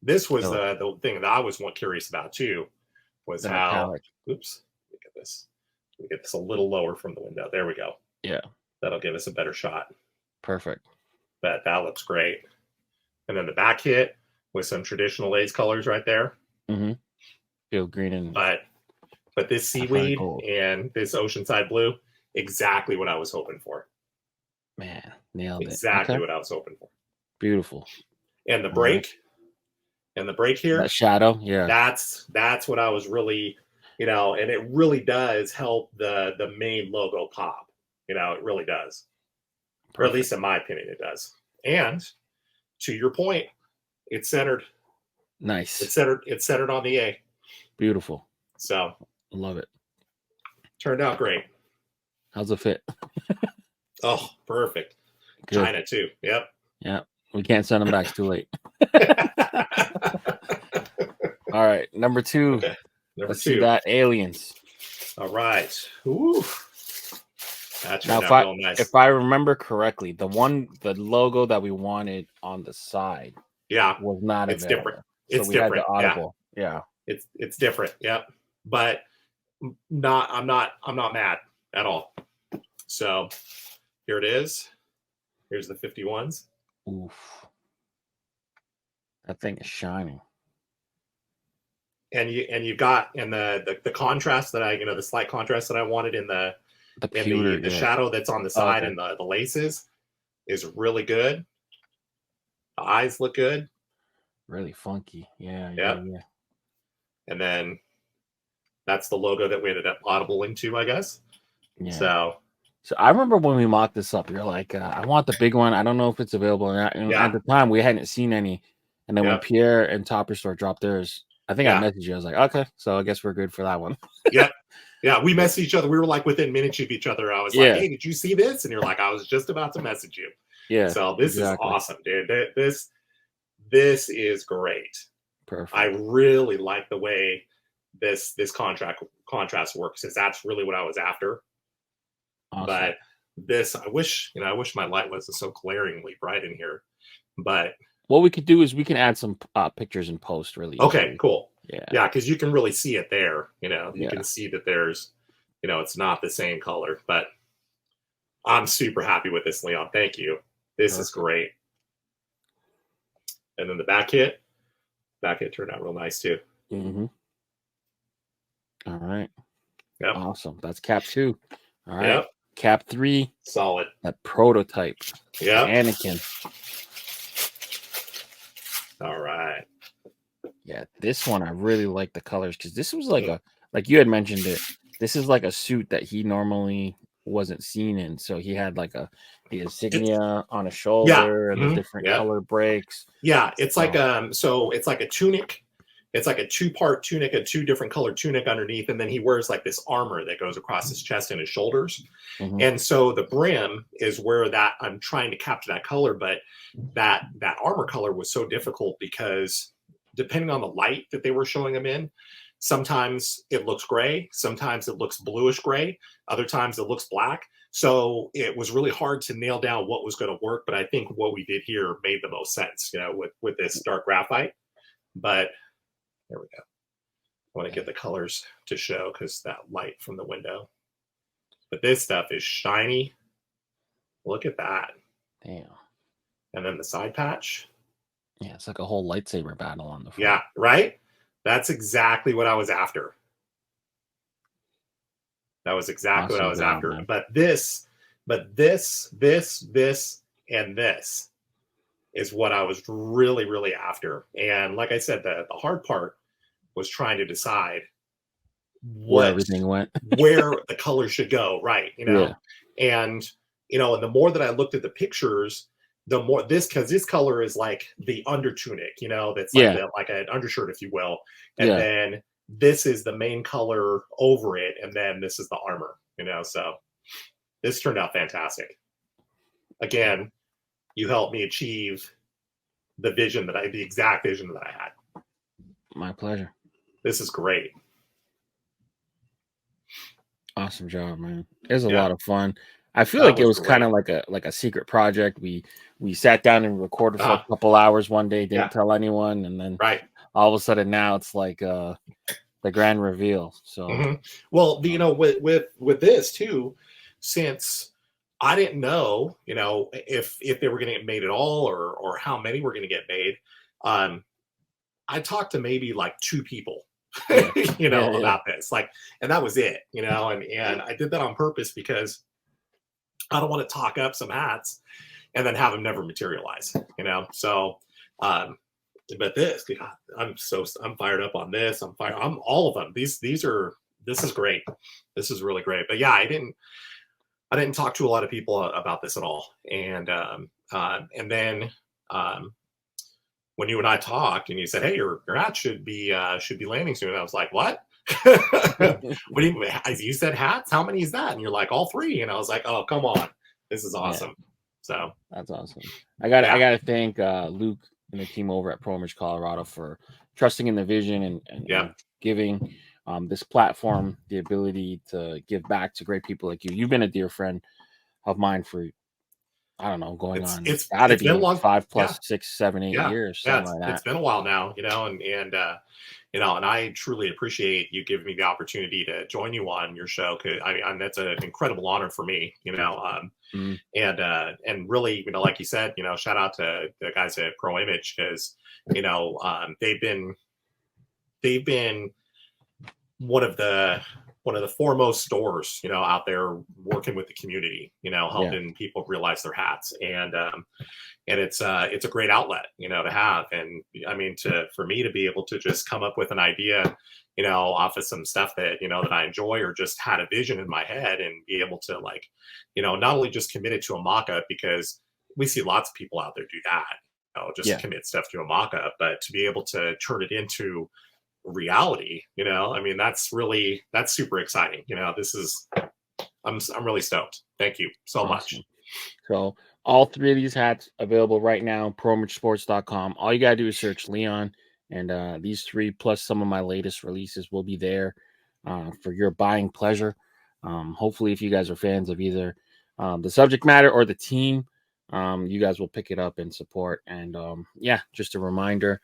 This was the thing that I was curious about too, was how metallic. Oops, look at this. Let me get this a little lower from the window. There we go. Yeah. That'll give us a better shot. Perfect. But that looks great. And then the back hit with some traditional A's colors right there. Mm-hmm. Field green and but this seaweed and this oceanside blue, exactly what I was hoping for. Man, nailed it. Exactly what I was hoping for. Beautiful. And the All right. break here, That shadow. Yeah. that's what I was really, and it really does help the main logo pop. It really does. Or at least Perfect. in my opinion, it does. And to your point, it's centered. Nice. It's centered on the A. Beautiful. So Love it. turned out great. How's it fit? Oh, perfect. Good. China too. Yep. Yeah. We can't send them back. It's too late. All right. Number 2. Okay. Number Let's see 2. that. Aliens. All right. Ooh. That Now, turned out real nice. if I remember correctly, the logo that we wanted on the side, was not it's available. different. So it's we different. had the audible. Yeah. It's different. Yep. But I'm not mad at all. So here it is. Here's the 51s. Oof. That thing is shining. And you've got the contrast that the slight contrast that I wanted in the shadow that's on the side and the laces is really good. The eyes look good. Really funky. Yeah. And then that's the logo that we ended up audibling to, I guess. Yeah. So I remember when we mocked this up, you're like, I want the big one. I don't know if it's available or not. And at the time, we hadn't seen any. And then when Pierre and Topper Store dropped theirs, I think I messaged you. I was like, okay, so I guess we're good for that one. Yep. Yeah, we messaged each other. We were like within minutes of each other. I was like, hey, did you see this? And you're like, I was just about to message you. Yeah. So this is awesome, dude. This is great. Perfect. I really like the way this contrast works, because that's really what I was after. Awesome. But this, I wish my light wasn't so glaringly bright in here. But what we could do is we can add some pictures in post, really. Okay, cool. Yeah, because you can really see it there. You can see that there's, it's not the same color. But I'm super happy with this, Leon. Thank you. This is great. And then the back hit turned out real nice too. Mm-hmm. All right. Yep. Awesome. That's cap 2. All right. Yep. Cap 3. Solid. That prototype. Yeah. Anakin. All right. Yeah, this one I really like the colors, because this was like like you had mentioned it. This is like a suit that he normally wasn't seen in. So he had like the insignia on a shoulder and the different color breaks. Yeah, it's like it's like a tunic. It's like a 2-part tunic, a 2 different color tunic underneath, and then he wears like this armor that goes across his chest and his shoulders. Mm-hmm. And so the brim is where I'm trying to capture that color, but that armor color was so difficult because depending on the light that they were showing him in, sometimes it looks gray, sometimes it looks bluish gray, other times it looks black. So it was really hard to nail down what was going to work, but I think what we did here made the most sense, with this dark graphite. But there we go. I want to get the colors to show because that light from the window. But this stuff is shiny. Look at that. Damn. And then the side patch. Yeah, it's like a whole lightsaber battle on the front. Yeah, right? That's exactly what I was after. That was exactly what I was after. Man. But this, and this is what I was really, really after. And like I said, the hard part was trying to decide where everything went, where the color should go, right? And and the more that I looked at the pictures, the more because this color is like the under tunic, that's like like an undershirt, if you will, and then this is the main color over it, and then this is the armor, So this turned out fantastic. Again, you helped me achieve the exact vision that I had. My pleasure. This is great. Awesome job, man. It was a lot of fun. I feel like it was kind of like a secret project. We sat down and recorded for a couple hours one day, didn't tell anyone, and then all of a sudden now it's like the grand reveal. So well, with this too, since I didn't know, if they were going to get made at all or how many were going to get made. I talked to maybe like 2 people, about this, and that was it, and I did that on purpose because I don't want to talk up some hats and then have them never materialize, So, but this, God, I'm fired up on this. I'm all of them. This is great. This is really great. But yeah, I didn't talk to a lot of people about this at all. And then when you and I talked, and you said, "Hey, your hat should be landing soon," I was like, "What? What do you said hats? How many is that?" And you're like, "All 3." And I was like, "Oh, come on, this is awesome." Yeah. So that's awesome. I gotta thank Luke and the team over at Pro Image Colorado for trusting in the vision and giving this platform the ability to give back to great people like you. You've been a dear friend of mine for, I don't know, going on. It's gotta be been a long 5 plus 6, 7, 8 years. Yeah, Like it's been a while now, and I truly appreciate you giving me the opportunity to join you on your show. Cause that's an incredible honor for me, and really, like you said, shout out to the guys at Pro Image, because, they've been one of the foremost stores, out there working with the community, helping people realize their hats. And it's a great outlet, to have. And I mean, for me to be able to just come up with an idea, off of some stuff that, that I enjoy, or just had a vision in my head, and be able to, like, not only just commit it to a mock-up, because we see lots of people out there do that, just commit stuff to a mock-up, but to be able to turn it into reality, that's super exciting. I'm really stoked. Thank you so much. So all 3 of these hats available right now, proimagesports.com. All you gotta do is search Leon, and these 3 plus some of my latest releases will be there for your buying pleasure. Hopefully, if you guys are fans of either the subject matter or the team, you guys will pick it up and support. And just a reminder,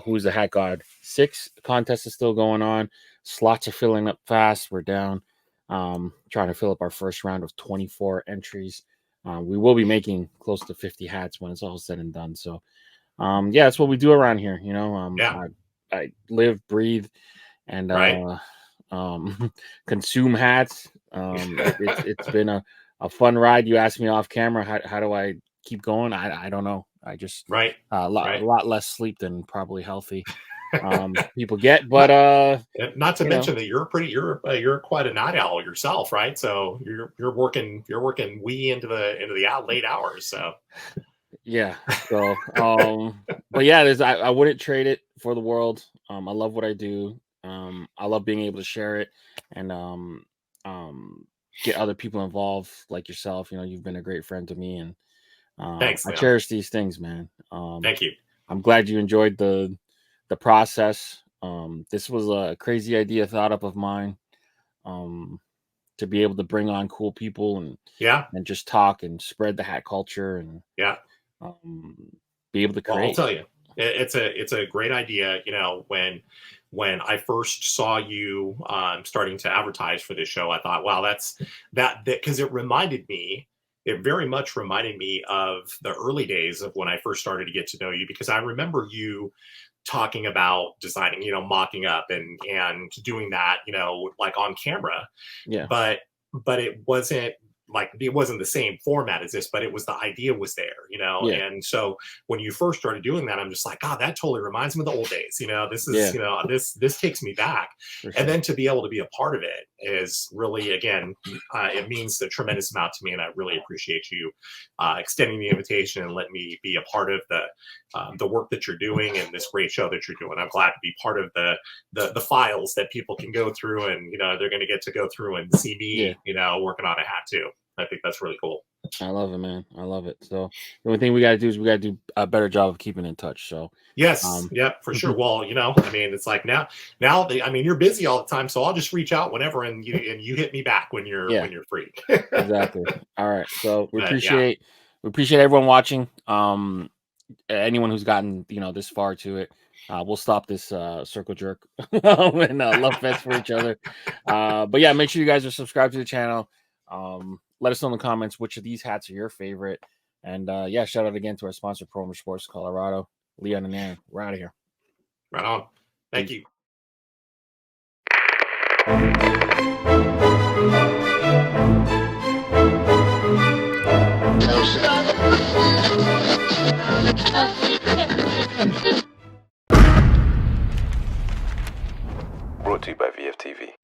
Who's the Hat God 6 contest is still going on. Slots are filling up fast. We're down trying to fill up our first round of 24 entries. We will be making close to 50 hats when it's all said and done. So that's what we do around here. I live, breathe, and consume hats. It's been a fun ride. You asked me off camera, how do I keep going? I don't know. I just a lot less sleep than probably healthy people get, but not to mention that you're quite a night owl yourself, right? So you're working wee into the late hours. So but I wouldn't trade it for the world. I love what I do. I love being able to share it and get other people involved like yourself. You've been a great friend to me, and thanks, I cherish these things, man. Thank you. I'm glad you enjoyed the process. This was a crazy idea thought up of mine, to be able to bring on cool people and just talk and spread the hat culture and be able to create. Well, I'll tell you, it's a great idea. When I first saw you starting to advertise for this show, I thought, wow, that's because it very much reminded me of the early days of when I first started to get to know you, because I remember you talking about designing, mocking up and doing that, like on camera. Yeah. But it wasn't the same format as this, but the idea was there, And so when you first started doing that, I'm just like, God, that totally reminds me of the old days. This is, this takes me back. Sure. And then to be able to be a part of it is really, again, it means a tremendous amount to me. And I really appreciate you extending the invitation and letting me be a part of the work that you're doing and this great show that you're doing. I'm glad to be part of the files that people can go through, and, they're going to get to go through and see me, working on a hat too. I think that's really cool. I love it, man. I love it. So the only thing we got to do is we got to do a better job of keeping in touch. So yes, for sure. Well, it's like now, you're busy all the time, so I'll just reach out whenever, and you hit me back when you're free. Exactly. All right. So we appreciate everyone watching. Anyone who's gotten this far to it. We'll stop this circle jerk and love fest for each other. But yeah, make sure you guys are subscribed to the channel. Let us know in the comments which of these hats are your favorite. And shout out again to our sponsor, Pro Image Sports Colorado. Leon and Aaron, we're out of here. Right on. Thank you. No, Brought to you by VFTV.